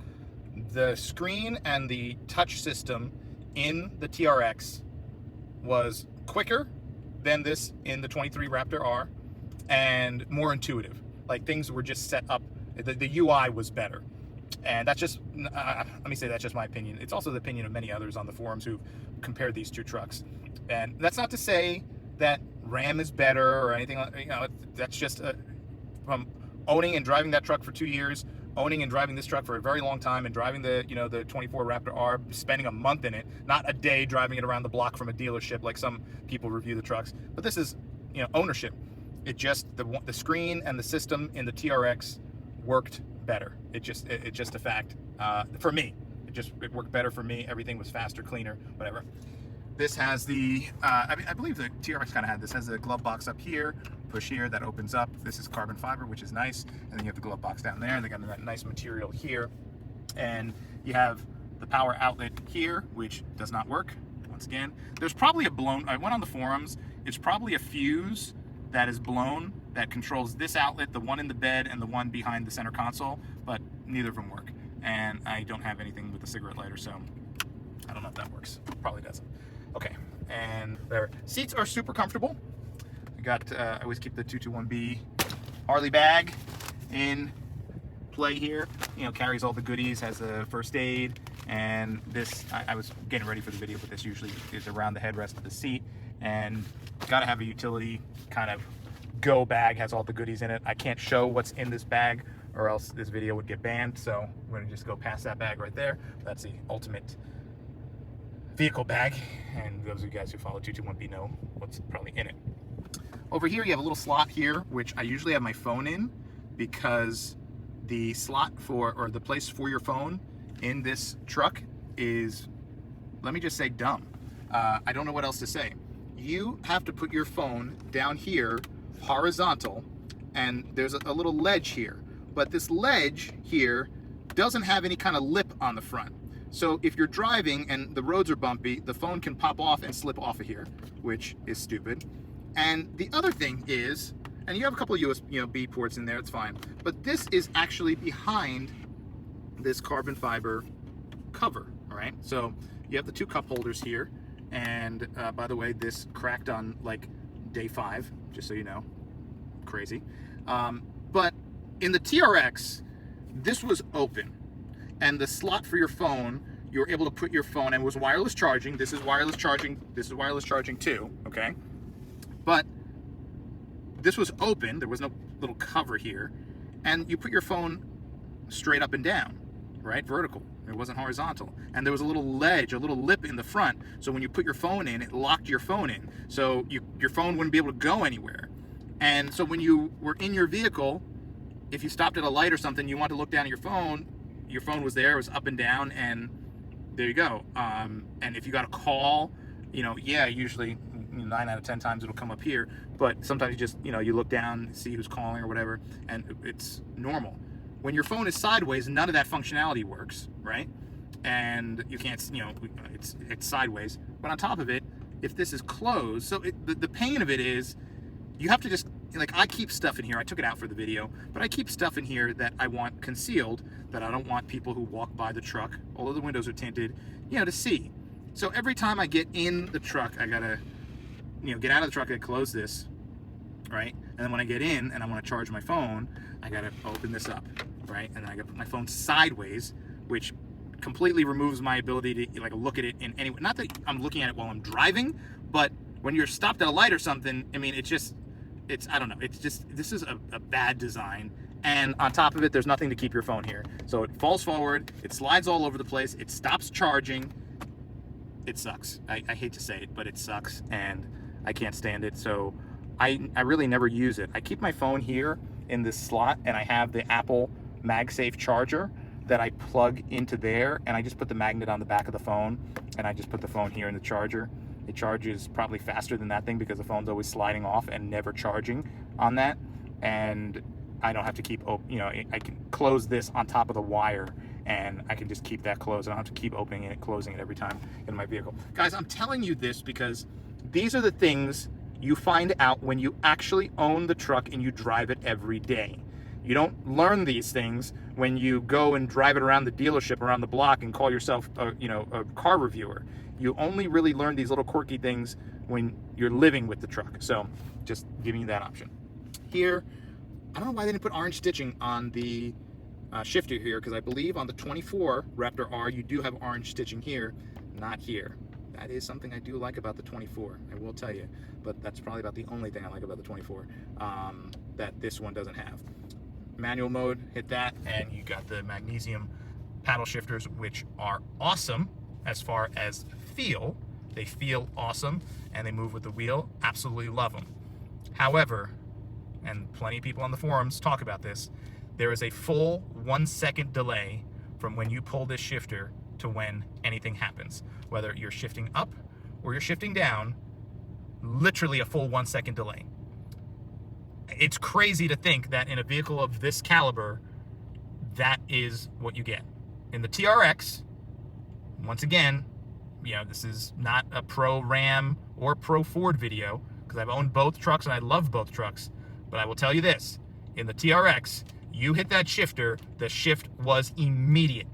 The screen and the touch system in the TRX was quicker than this in the 23 Raptor R, and more intuitive. Like things were just set up, the UI was better. And that's just, let me say that's just my opinion. It's also the opinion of many others on the forums who've compared these two trucks. And that's not to say that Ram is better or anything, that's just from owning and driving that truck for 2 years, owning and driving this truck for a very long time, and driving the the 24 Raptor R, spending a month in it, not a day driving it around the block from a dealership like some people review the trucks. But this is ownership. It just the screen and the system in the TRX worked better. It's just a fact. For me, it worked better for me. Everything was faster, cleaner, whatever. This has the I believe the TRX kind of had this. Has a glove box up here, push here, that opens up. This is carbon fiber, which is nice. And then you have the glove box down there. They got that nice material here, and you have the power outlet here, which does not work. Once again, there's probably a blown. I went on the forums. It's probably a fuse that is blown that controls this outlet, the one in the bed and the one behind the center console, but neither of them work. And I don't have anything with a cigarette lighter, so I don't know if that works. Probably doesn't. Okay, and whatever. Seats are super comfortable. I always keep the 221B Harley bag in play here. Carries all the goodies, has a first aid, and this, I was getting ready for the video, but this usually is around the headrest of the seat, and gotta have a utility kind of go bag, has all the goodies in it. I can't show what's in this bag or else this video would get banned, so we're gonna just go past that bag right there. That's the ultimate vehicle bag, and those of you guys who follow 221B know what's probably in it. Over here you have a little slot here, which I usually have my phone in, because the slot for, or the place for your phone in this truck is, let me just say, dumb. I don't know what else to say. You have to put your phone down here horizontal, and there's a little ledge here, but this ledge here doesn't have any kind of lip on the front. So if you're driving and the roads are bumpy, the phone can pop off and slip off of here, which is stupid. And the other thing is, and you have a couple of USB ports in there, it's fine, but this is actually behind this carbon fiber cover, all right? So you have the two cup holders here, and by the way, this cracked on like day 5, just so you know, crazy. But in the TRX, this was open, and the slot for your phone, you were able to put your phone, and it was wireless charging. This is wireless charging. This is wireless charging too, okay? But this was open. There was no little cover here, and you put your phone straight up and down, right? Vertical. It wasn't horizontal. And there was a little ledge, a little lip in the front, so when you put your phone in, it locked your phone in. So your phone wouldn't be able to go anywhere. And so when you were in your vehicle, if you stopped at a light or something, you want to look down at your phone was there, it was up and down, and there you go. And if you got a call, yeah, usually 9 out of 10 times it'll come up here, but sometimes you just, you look down, see who's calling or whatever, and it's normal. When your phone is sideways, none of that functionality works, right? And you can't, it's sideways. But on top of it, if this is closed, so the pain of it is, you have to just, like, I keep stuff in here. I took it out for the video, but I keep stuff in here that I want concealed, that I don't want people who walk by the truck, although the windows are tinted, to see. So every time I get in the truck, I gotta, get out of the truck, I close this, right? And then when I get in and I want to charge my phone, I gotta open this up, right? And then I gotta put my phone sideways, which completely removes my ability to look at it in any way. Not that I'm looking at it while I'm driving, but when you're stopped at a light or something, I mean, I don't know, this is a bad design. And on top of it, there's nothing to keep your phone here. So it falls forward, it slides all over the place, it stops charging. It sucks. I hate to say it, but it sucks, and I can't stand it. So I really never use it. I keep my phone here in this slot, and I have the Apple MagSafe charger that I plug into there, and I just put the magnet on the back of the phone, and I just put the phone here in the charger. It charges probably faster than that thing because the phone's always sliding off and never charging on that. And I don't have to keep, I can close this on top of the wire, and I can just keep that closed. I don't have to keep opening it, closing it every time in my vehicle. Guys, I'm telling you this because these are the things you find out when you actually own the truck and you drive it every day. You don't learn these things when you go and drive it around the dealership, around the block, and call yourself a car reviewer. You only really learn these little quirky things when you're living with the truck. So just giving you that option. Here, I don't know why they didn't put orange stitching on the shifter here, because I believe on the 24 Raptor R, you do have orange stitching here, not here. That is something I do like about the 24, I will tell you, but that's probably about the only thing I like about the 24 that this one doesn't have. Manual mode, hit that, and you got the magnesium paddle shifters, which are awesome as far as feel. They feel awesome, and they move with the wheel. Absolutely love them. However, and plenty of people on the forums talk about this, there is a full 1 second delay from when you pull this shifter to when anything happens. Whether you're shifting up or you're shifting down, literally a full 1 second delay. It's crazy to think that in a vehicle of this caliber, that is what you get. In the TRX, once again, this is not a pro Ram or pro Ford video, because I've owned both trucks and I love both trucks. But I will tell you this, in the TRX, you hit that shifter, the shift was immediate.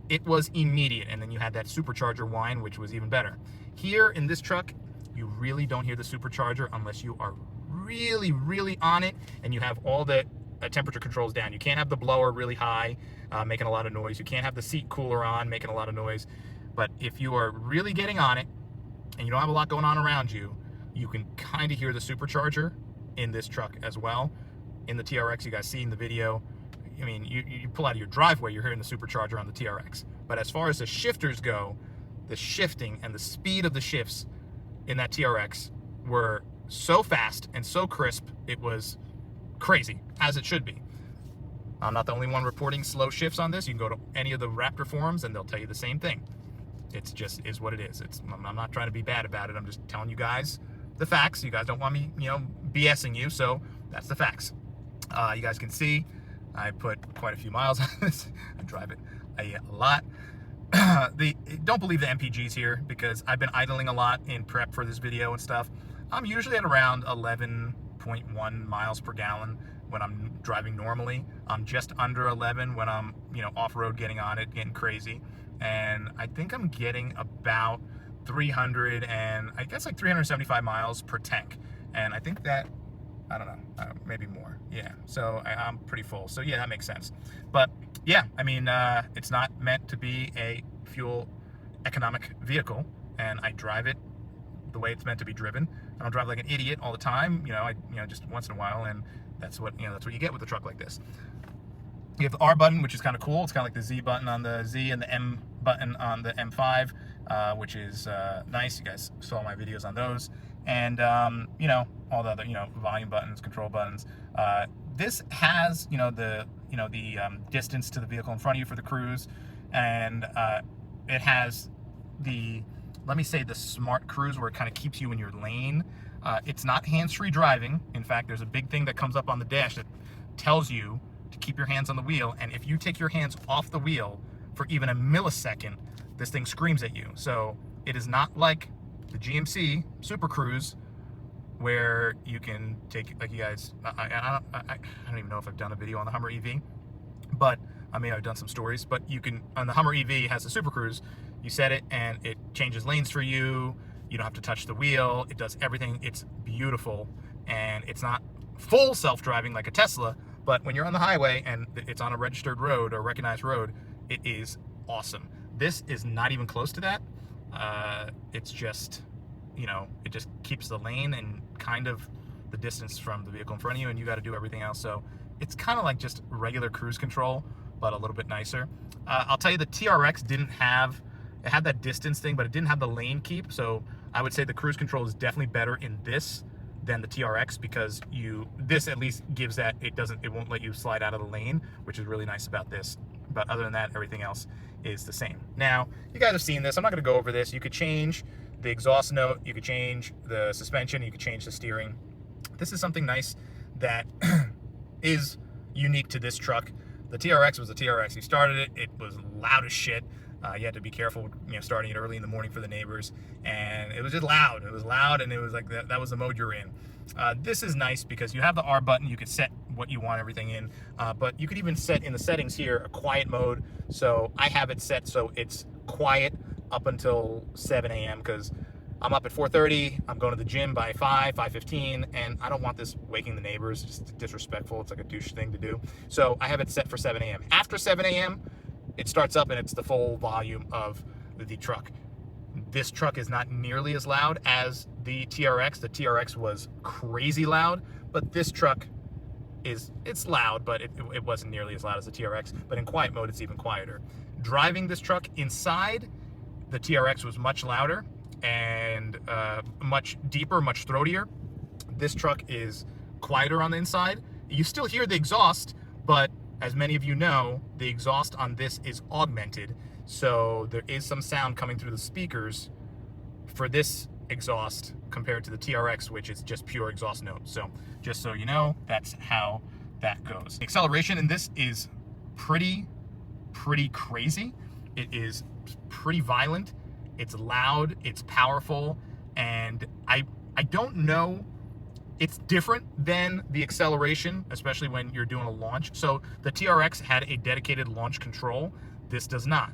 It was immediate, and then you had that supercharger whine, which was even better. Here in this truck, you really don't hear the supercharger unless you are really, really on it, and you have all the temperature controls down. You can't have the blower really high, making a lot of noise. You can't have the seat cooler on, making a lot of noise. But if you are really getting on it, and you don't have a lot going on around you, you can kind of hear the supercharger, in this truck as well. In the TRX, you guys see in the video, I mean, you pull out of your driveway, you're hearing the supercharger on the TRX. But as far as the shifters go, the shifting and the speed of the shifts in that TRX were so fast and so crisp, it was crazy, as it should be. I'm not the only one reporting slow shifts on this. You can go to any of the Raptor forums and they'll tell you the same thing. It's just is what it is. I'm not trying to be bad about it. I'm just telling you guys the facts. You guys don't want me, BSing you, so that's the facts. You guys can see I put quite a few miles on this. I drive it a lot. Don't believe the MPGs here because I've been idling a lot in prep for this video and stuff. I'm usually at around 11.1 miles per gallon when I'm driving normally. I'm just under 11 when I'm, off-road, getting on it, getting crazy. And I think I'm getting about 300 and I guess like 375 miles per tank. And I think that, I don't know, maybe more. Yeah, so I'm pretty full. So yeah, that makes sense. But yeah, I mean, it's not meant to be a fuel economic vehicle, and I drive it the way it's meant to be driven. I don't drive like an idiot all the time, just once in a while, and that's what you get with a truck like this. You have the R button, which is kind of cool. It's kind of like the Z button on the Z and the M button on the M5, which is nice. You guys saw my videos on those. And, all the other, volume buttons, control buttons. This has, the distance to the vehicle in front of you for the cruise. And it has the, let me say, the smart cruise where it kind of keeps you in your lane. It's not hands-free driving. In fact, there's a big thing that comes up on the dash that tells you to keep your hands on the wheel, and if you take your hands off the wheel for even a millisecond, this thing screams at you. So it is not like the GMC Super Cruise where you can take, like, you guys, I don't even know if I've done a video on the Hummer EV, but I mean, I've done some stories, but you can, on the Hummer EV, it has the Super Cruise, you set it and it changes lanes for you. You don't have to touch the wheel. It does everything. It's beautiful, and it's not full self-driving like a Tesla, but when you're on the highway and it's on a registered road or recognized road, it is awesome. This is not even close to that. It's just, it just keeps the lane and kind of the distance from the vehicle in front of you, and you got to do everything else. So it's kind of like just regular cruise control, but a little bit nicer. I'll tell you, the TRX didn't have, it had that distance thing, but it didn't have the lane keep. So I would say the cruise control is definitely better in this than the TRX, because this at least gives that, it won't let you slide out of the lane, which is really nice about this. But other than that, everything else is the same. Now, you guys have seen this. I'm not going to go over this. You could change the exhaust note, you could change the suspension, you could change the steering. This is something nice that is unique to this truck. The TRX was the TRX. You started it, it was loud as shit. You had to be careful, starting it early in the morning for the neighbors, and it was just loud. It was loud, and it was like that was the mode you're in. This is nice because you have the R button. You can set what you want everything in, but you could even set in the settings here a quiet mode. So I have it set so it's quiet up until 7 a.m. because I'm up at 4:30. I'm going to the gym by 5:15, and I don't want this waking the neighbors. It's just disrespectful. It's like a douche thing to do. So I have it set for 7 a.m. After 7 a.m., it starts up and it's the full volume of the truck. This truck is not nearly as loud as the TRX. The TRX was crazy loud, but this truck it's loud, but it wasn't nearly as loud as the TRX. But in quiet mode, it's even quieter. Driving this truck inside, the TRX was much louder and much deeper, much throatier. This truck is quieter on the inside. You still hear the exhaust, but as many of you know, the exhaust on this is augmented, so there is some sound coming through the speakers for this exhaust compared to the TRX, which is just pure exhaust note. So just so you know, that's how that goes. The acceleration in this is pretty crazy. It is pretty violent. It's loud, it's powerful, and I don't know, it's different than the acceleration, especially when you're doing a launch. So the TRX had a dedicated launch control. This does not.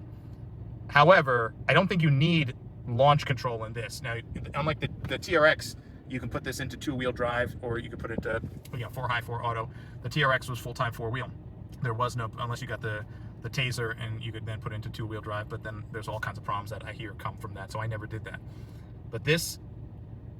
However, I don't think you need launch control in this. Now, unlike the TRX, you can put this into two-wheel drive, or you can put it to 4 4 auto. The TRX was full-time four-wheel. There was no, unless you got the Taser, and you could then put it into two-wheel drive, but then there's all kinds of problems that I hear come from that, so I never did that. But this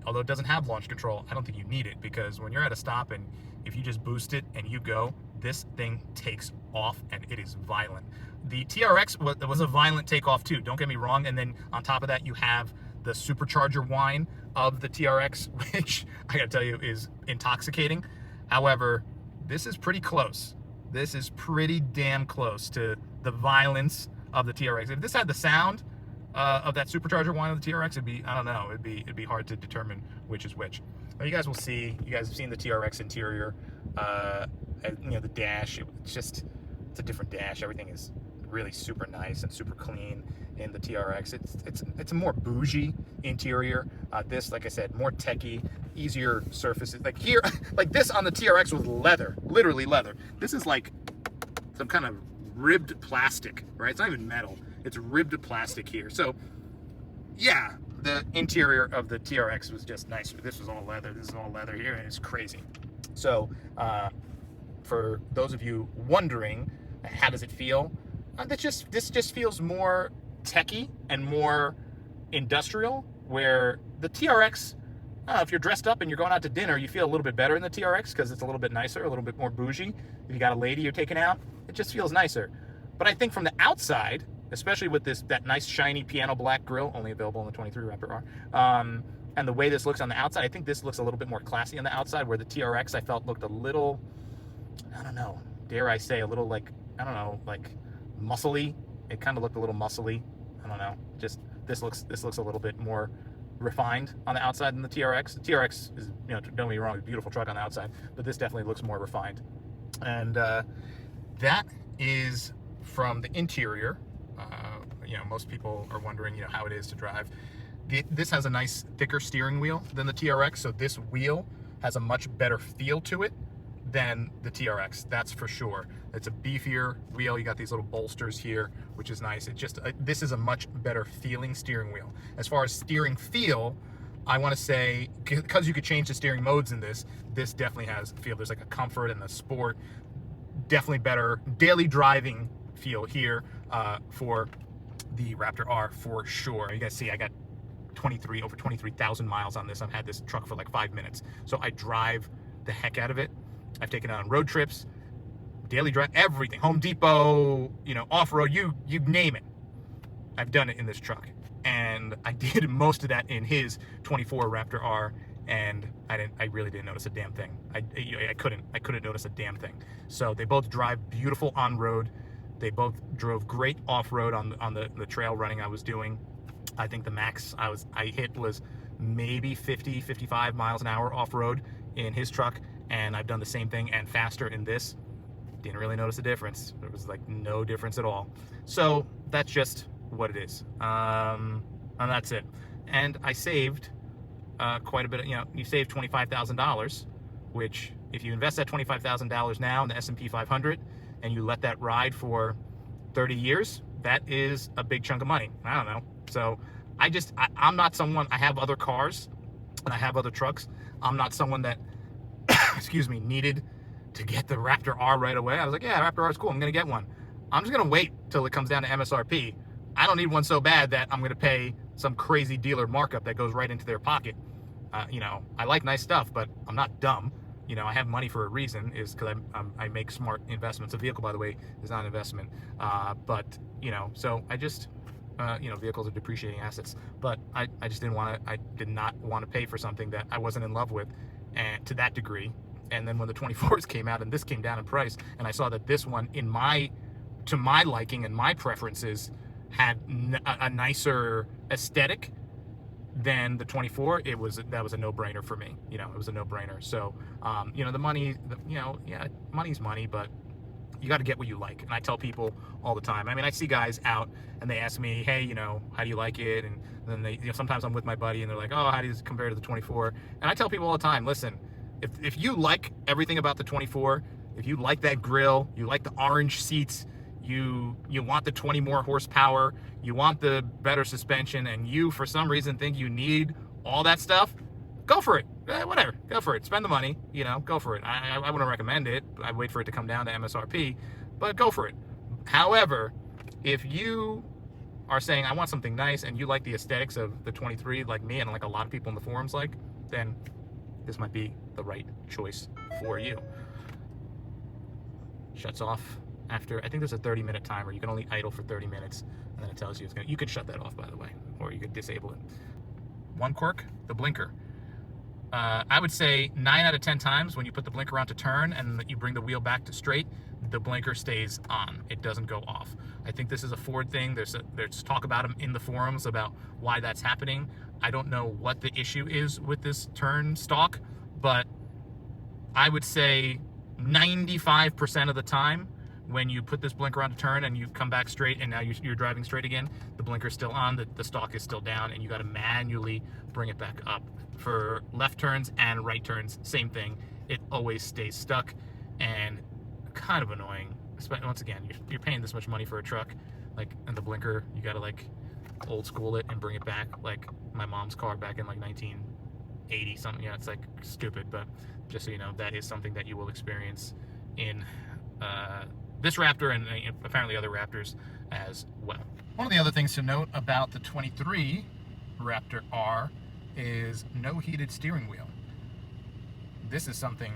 although it doesn't have launch control, I don't think you need it, because when you're at a stop and if you just boost it and you go, this thing takes off and it is violent. The TRX was a violent takeoff too, don't get me wrong. And then on top of that, you have the supercharger whine of the TRX, which I gotta tell you is intoxicating. However, this is pretty close. This is pretty damn close to the violence of the TRX. If this had the sound of that supercharger whine of the TRX, it'd be, I don't know, it'd be hard to determine which is which. Now you guys will see, you guys have seen the TRX interior, you know, the dash, it's a different dash. Everything is really super nice and super clean in the TRX. It's a more bougie interior. This, like I said, more techy, easier surfaces. Like here, like this on the TRX was leather, literally leather. This is like some kind of ribbed plastic, right? It's not even metal. It's ribbed plastic here. So yeah, the interior of the TRX was just nicer. This was all leather. This is all leather here, and it's crazy. So for those of you wondering, how does it feel? This just feels more techy and more industrial, where the TRX, if you're dressed up and you're going out to dinner, you feel a little bit better in the TRX because it's a little bit nicer, a little bit more bougie. If you got a lady you're taking out, it just feels nicer. But I think from the outside, especially with that nice shiny piano black grille, only available in the 23 Raptor R, and the way this looks on the outside, I think this looks a little bit more classy on the outside, where the TRX I felt looked a little, I don't know, dare I say, a little like, I don't know, like muscly. It kind of looked a little muscly. I don't know. Just this looks a little bit more refined on the outside than the TRX. The TRX is, you know, don't get me wrong, a beautiful truck on the outside, but this definitely looks more refined. And that is from the interior. You know, most people are wondering, you know, how it is to drive. This has a nice thicker steering wheel than the TRX, so this wheel has a much better feel to it than the TRX, that's for sure. It's a beefier wheel. You got these little bolsters here, which is nice. It just, this is a much better feeling steering wheel. As far as steering feel, I want to say, because you could change the steering modes in this definitely has feel. There's like a comfort and a sport, definitely better daily driving feel here for the Raptor R for sure. You guys see I got over 23,000 miles on this. I've had this truck for like 5 minutes, so I drive the heck out of it. I've taken it on road trips, daily drive, everything, Home Depot, you know, off-road, you name it. I've done it in this truck, and I did most of that in his 24 Raptor R, and I really didn't notice a damn thing. I couldn't notice a damn thing. So they both drive beautiful on road. They both drove great off-road on the trail running I was doing. I think the max I hit was maybe 50, 55 miles an hour off-road in his truck, and I've done the same thing and faster in this. Didn't really notice a difference. There was like no difference at all. So that's just what it is. And that's it. And I saved quite a bit. You know, you saved $25,000, which if you invest that $25,000 now in the S&P 500 and you let that ride for 30 years, that is a big chunk of money. I don't know. So I'm not someone, I have other cars and I have other trucks. I'm not someone that, excuse me, needed to get the Raptor R right away. I was like, yeah, Raptor R is cool. I'm going to get one. I'm just going to wait till it comes down to MSRP. I don't need one so bad that I'm going to pay some crazy dealer markup that goes right into their pocket. You know, I like nice stuff, but I'm not dumb. You know, I have money for a reason, is because I make smart investments. A vehicle, by the way, is not an investment. But, you know, so I just, you know, vehicles are depreciating assets. But I just did not want to pay for something that I wasn't in love with, and to that degree. And then when the 24s came out and this came down in price, and I saw that this one, to my liking and my preferences, had a nicer aesthetic than the 24, that was a no-brainer for me. You know, it was a no-brainer. So, you know, the money, you know, yeah, money's money, but you got to get what you like. And I tell people all the time. I mean, I see guys out and they ask me, hey, you know, how do you like it? And then they, you know, sometimes I'm with my buddy and they're like, oh, how does it compare to the 24? And I tell people all the time, listen, if you like everything about the 24, if you like that grille, you like the orange seats, you want the 20 more horsepower, you want the better suspension, and you for some reason think you need all that stuff, go for it. Whatever, go for it. Spend the money, you know, go for it. I wouldn't recommend it. I'd wait for it to come down to MSRP, but go for it. However, if you are saying, I want something nice, and you like the aesthetics of the 23 like me and like a lot of people in the forums like, then this might be the right choice for you. Shuts off after, I think there's a 30-minute timer. You can only idle for 30 minutes, and then it tells you it's gonna, you could shut that off, by the way, or you could disable it. One quirk, the blinker. I would say 9 out of 10 times when you put the blinker on to turn and you bring the wheel back to straight, the blinker stays on. It doesn't go off. I think this is a Ford thing. There's talk about them in the forums about why that's happening. I don't know what the issue is with this turn stalk, but I would say 95% of the time when you put this blinker on to turn and you come back straight and now you're driving straight again, the blinker's still on, the stalk is still down, and you got to manually bring it back up. For left turns and right turns, same thing. It always stays stuck, and kind of annoying. Once again, you're paying this much money for a truck, like, and the blinker, you got to like old school it and bring it back like my mom's car back in like 1980 something. Yeah, it's like stupid, but just so you know, that is something that you will experience in this Raptor and apparently other Raptors as well. One of the other things to note about the 23 Raptor R is no heated steering wheel. This is something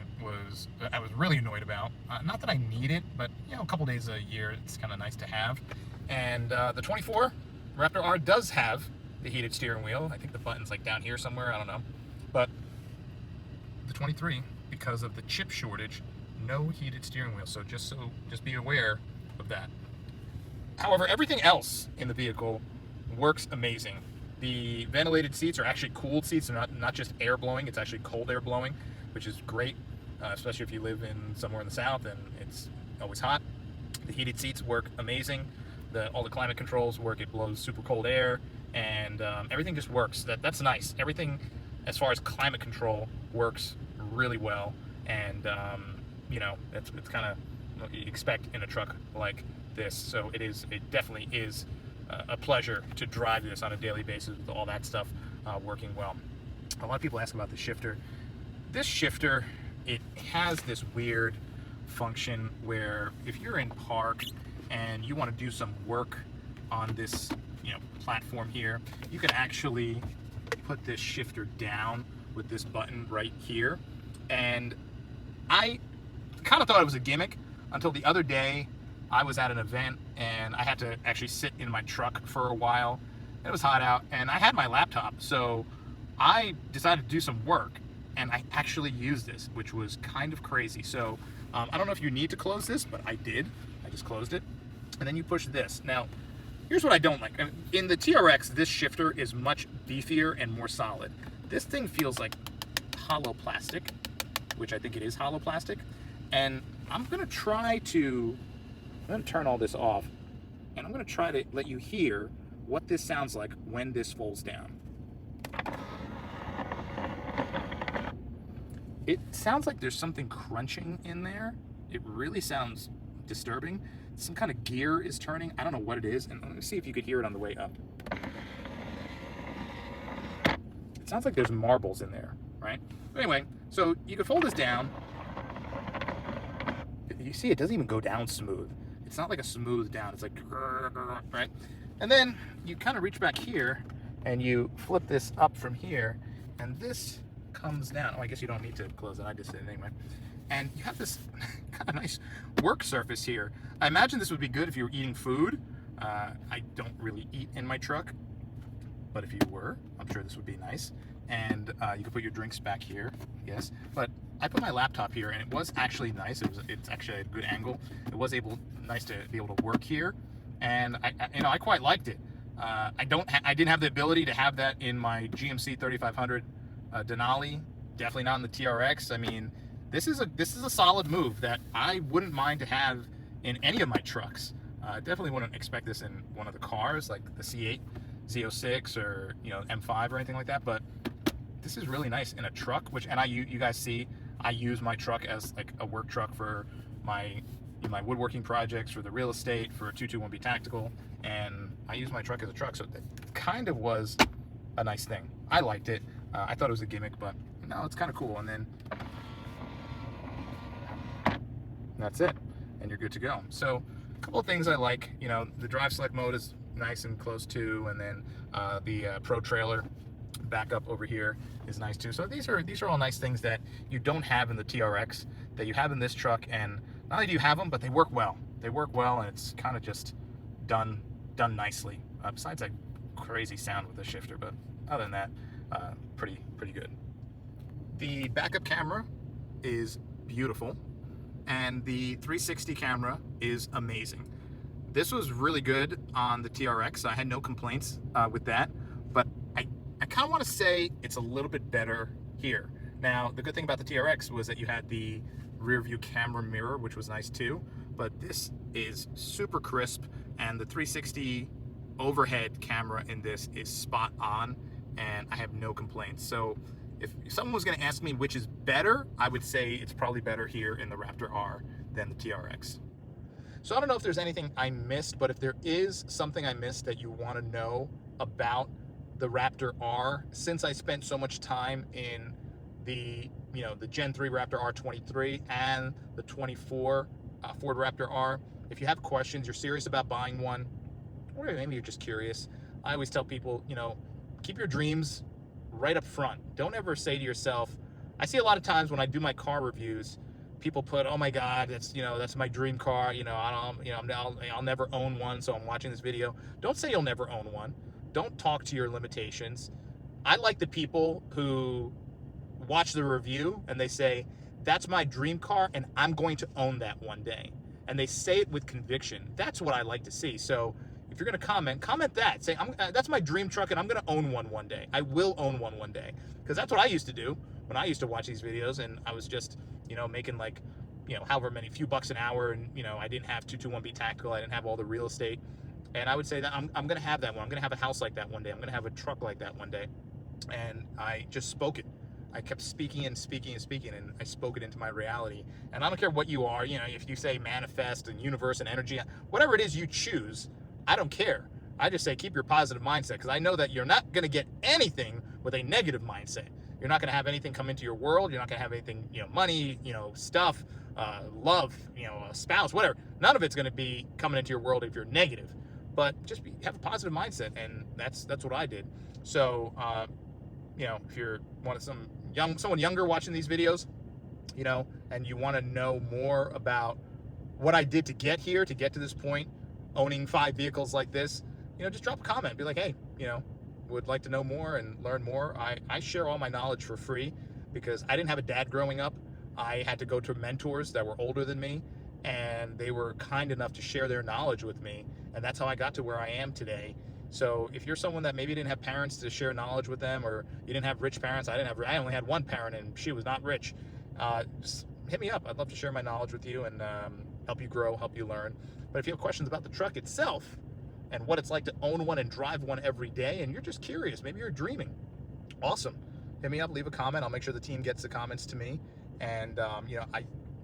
I was really annoyed about. Not that I need it, but you know, a couple days a year it's kind of nice to have. And the 24 Raptor R does have the heated steering wheel. I think the button's like down here somewhere, I don't know. But the 23, because of the chip shortage, no heated steering wheel. So just be aware of that. However, everything else in the vehicle works amazing. The ventilated seats are actually cooled seats. They're not just air blowing, it's actually cold air blowing, which is great, especially if you live in somewhere in the south and it's always hot. The heated seats work amazing. All the climate controls work. It blows super cold air, and everything just works. That's nice. Everything as far as climate control works really well, and you know, it's kind of what you expect in a truck like this. So it definitely is a pleasure to drive this on a daily basis with all that stuff working well. A lot of people ask about the shifter. This shifter, it has this weird function where if you're in park and you want to do some work on this, you know, platform here, you can actually put this shifter down with this button right here. And I kind of thought it was a gimmick until the other day. I was at an event and I had to actually sit in my truck for a while. It was hot out and I had my laptop, so I decided to do some work and I actually used this, which was kind of crazy. So I don't know if you need to close this, but I did. I just closed it, and then you push this. Now, here's what I don't like. In the TRX, this shifter is much beefier and more solid. This thing feels like hollow plastic, which I think it is hollow plastic. And I'm gonna turn all this off, and I'm gonna try to let you hear what this sounds like when this folds down. It sounds like there's something crunching in there. It really sounds disturbing. Some kind of gear is turning. I don't know what it is, and let me see if you could hear it on the way up. It sounds like there's marbles in there, right? Anyway, so you can fold this down. You see, it doesn't even go down smooth. It's not like a smooth down. It's like, right? And then you kind of reach back here and you flip this up from here, and this comes down. Oh, I guess you don't need to close it. I just did it anyway. And you have this kind of nice work surface here. I imagine this would be good if you were eating food. I don't really eat in my truck, but if you were, I'm sure this would be nice. And you can put your drinks back here, yes. But I put my laptop here, and it was actually nice. It's actually a good angle. It was nice to be able to work here, and I quite liked it. I didn't have the ability to have that in my GMC 3500 Denali. Definitely not in the TRX. I mean, this is a solid move that I wouldn't mind to have in any of my trucks. Definitely wouldn't expect this in one of the cars like the C8, Z06, or M5 or anything like that. But this is really nice in a truck. You guys see, I use my truck as like a work truck for my woodworking projects, for the real estate, for 221B Tactical, and I use my truck as a truck. So that kind of was a nice thing. I liked it. I thought it was a gimmick, but no, it's kind of cool. And then that's it, and you're good to go. So a couple of things I like. The drive select mode is nice and close too, and then the Pro trailer backup over here is nice too. So these are all nice things that you don't have in the TRX that you have in this truck, and not only do you have them, but they work well. They work well, and it's kind of just done nicely. Besides that crazy sound with the shifter, but other than that, pretty good. The backup camera is beautiful, and the 360 camera is amazing. This was really good on the TRX. I had no complaints with that, but I kind of want to say it's a little bit better here. Now, the good thing about the TRX was that you had the rear view camera mirror, which was nice too, but this is super crisp, and the 360 overhead camera in this is spot on, and I have no complaints. So if someone was going to ask me which is better, I would say it's probably better here in the Raptor R than the TRX. So I don't know if there's anything I missed, but if there is something I missed that you want to know about the Raptor R, since I spent so much time in the the Gen 3 Raptor R23 and the 24 Ford Raptor R, if you have questions, you're serious about buying one, or maybe you're just curious, I always tell people, keep your dreams right up front. Don't ever say to yourself, I see a lot of times when I do my car reviews, people put, oh my God, that's my dream car. I'll never own one, so I'm watching this video. Don't say you'll never own one. Don't talk to your limitations. I like the people who watch the review and they say, that's my dream car and I'm going to own that one day. And they say it with conviction. That's what I like to see. So if you're going to comment that. Say, that's my dream truck and I'm going to own one day. I will own one day. Because that's what I used to do when I used to watch these videos, and I was just, making like, however many few bucks an hour, and, I didn't have 221B tactical. I didn't have all the real estate. And I would say that I'm going to have that one. I'm going to have a house like that one day. I'm going to have a truck like that one day. And I just spoke it. I kept speaking and speaking and speaking, and I spoke it into my reality. And I don't care what you are, if you say manifest and universe and energy, whatever it is you choose, I don't care. I just say keep your positive mindset, because I know that you're not going to get anything with a negative mindset. You're not going to have anything come into your world. You're not going to have anything, money, stuff, love, a spouse, whatever. None of it's going to be coming into your world if you're negative. But just have a positive mindset, and that's what I did. So, if you're someone younger watching these videos, and you want to know more about what I did to get here, to get to this point, owning 5 vehicles like this, just drop a comment. Be like, hey, would like to know more and learn more. I share all my knowledge for free because I didn't have a dad growing up. I had to go to mentors that were older than me, and they were kind enough to share their knowledge with me, and that's how I got to where I am today. So if you're someone that maybe didn't have parents to share knowledge with them, or you didn't have rich parents, I only had one parent and she was not rich, just hit me up. I'd love to share my knowledge with you and help you grow, help you learn. But if you have questions about the truck itself and what it's like to own one and drive one every day, and you're just curious, maybe you're dreaming, awesome, hit me up, leave a comment. I'll make sure the team gets the comments to me. And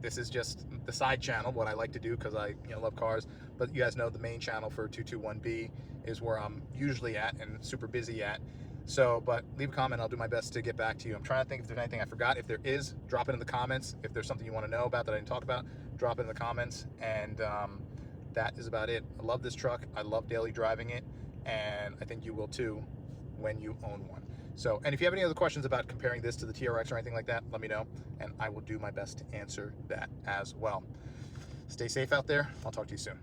this is just the side channel, what I like to do, because I love cars. But you guys know the main channel for 221B is where I'm usually at and super busy at. So, but leave a comment. I'll do my best to get back to you. I'm trying to think if there's anything I forgot. If there is, drop it in the comments. If there's something you want to know about that I didn't talk about, drop it in the comments. And that is about it. I love this truck. I love daily driving it. And I think you will too when you own one. So, and if you have any other questions about comparing this to the TRX or anything like that, let me know, and I will do my best to answer that as well. Stay safe out there. I'll talk to you soon.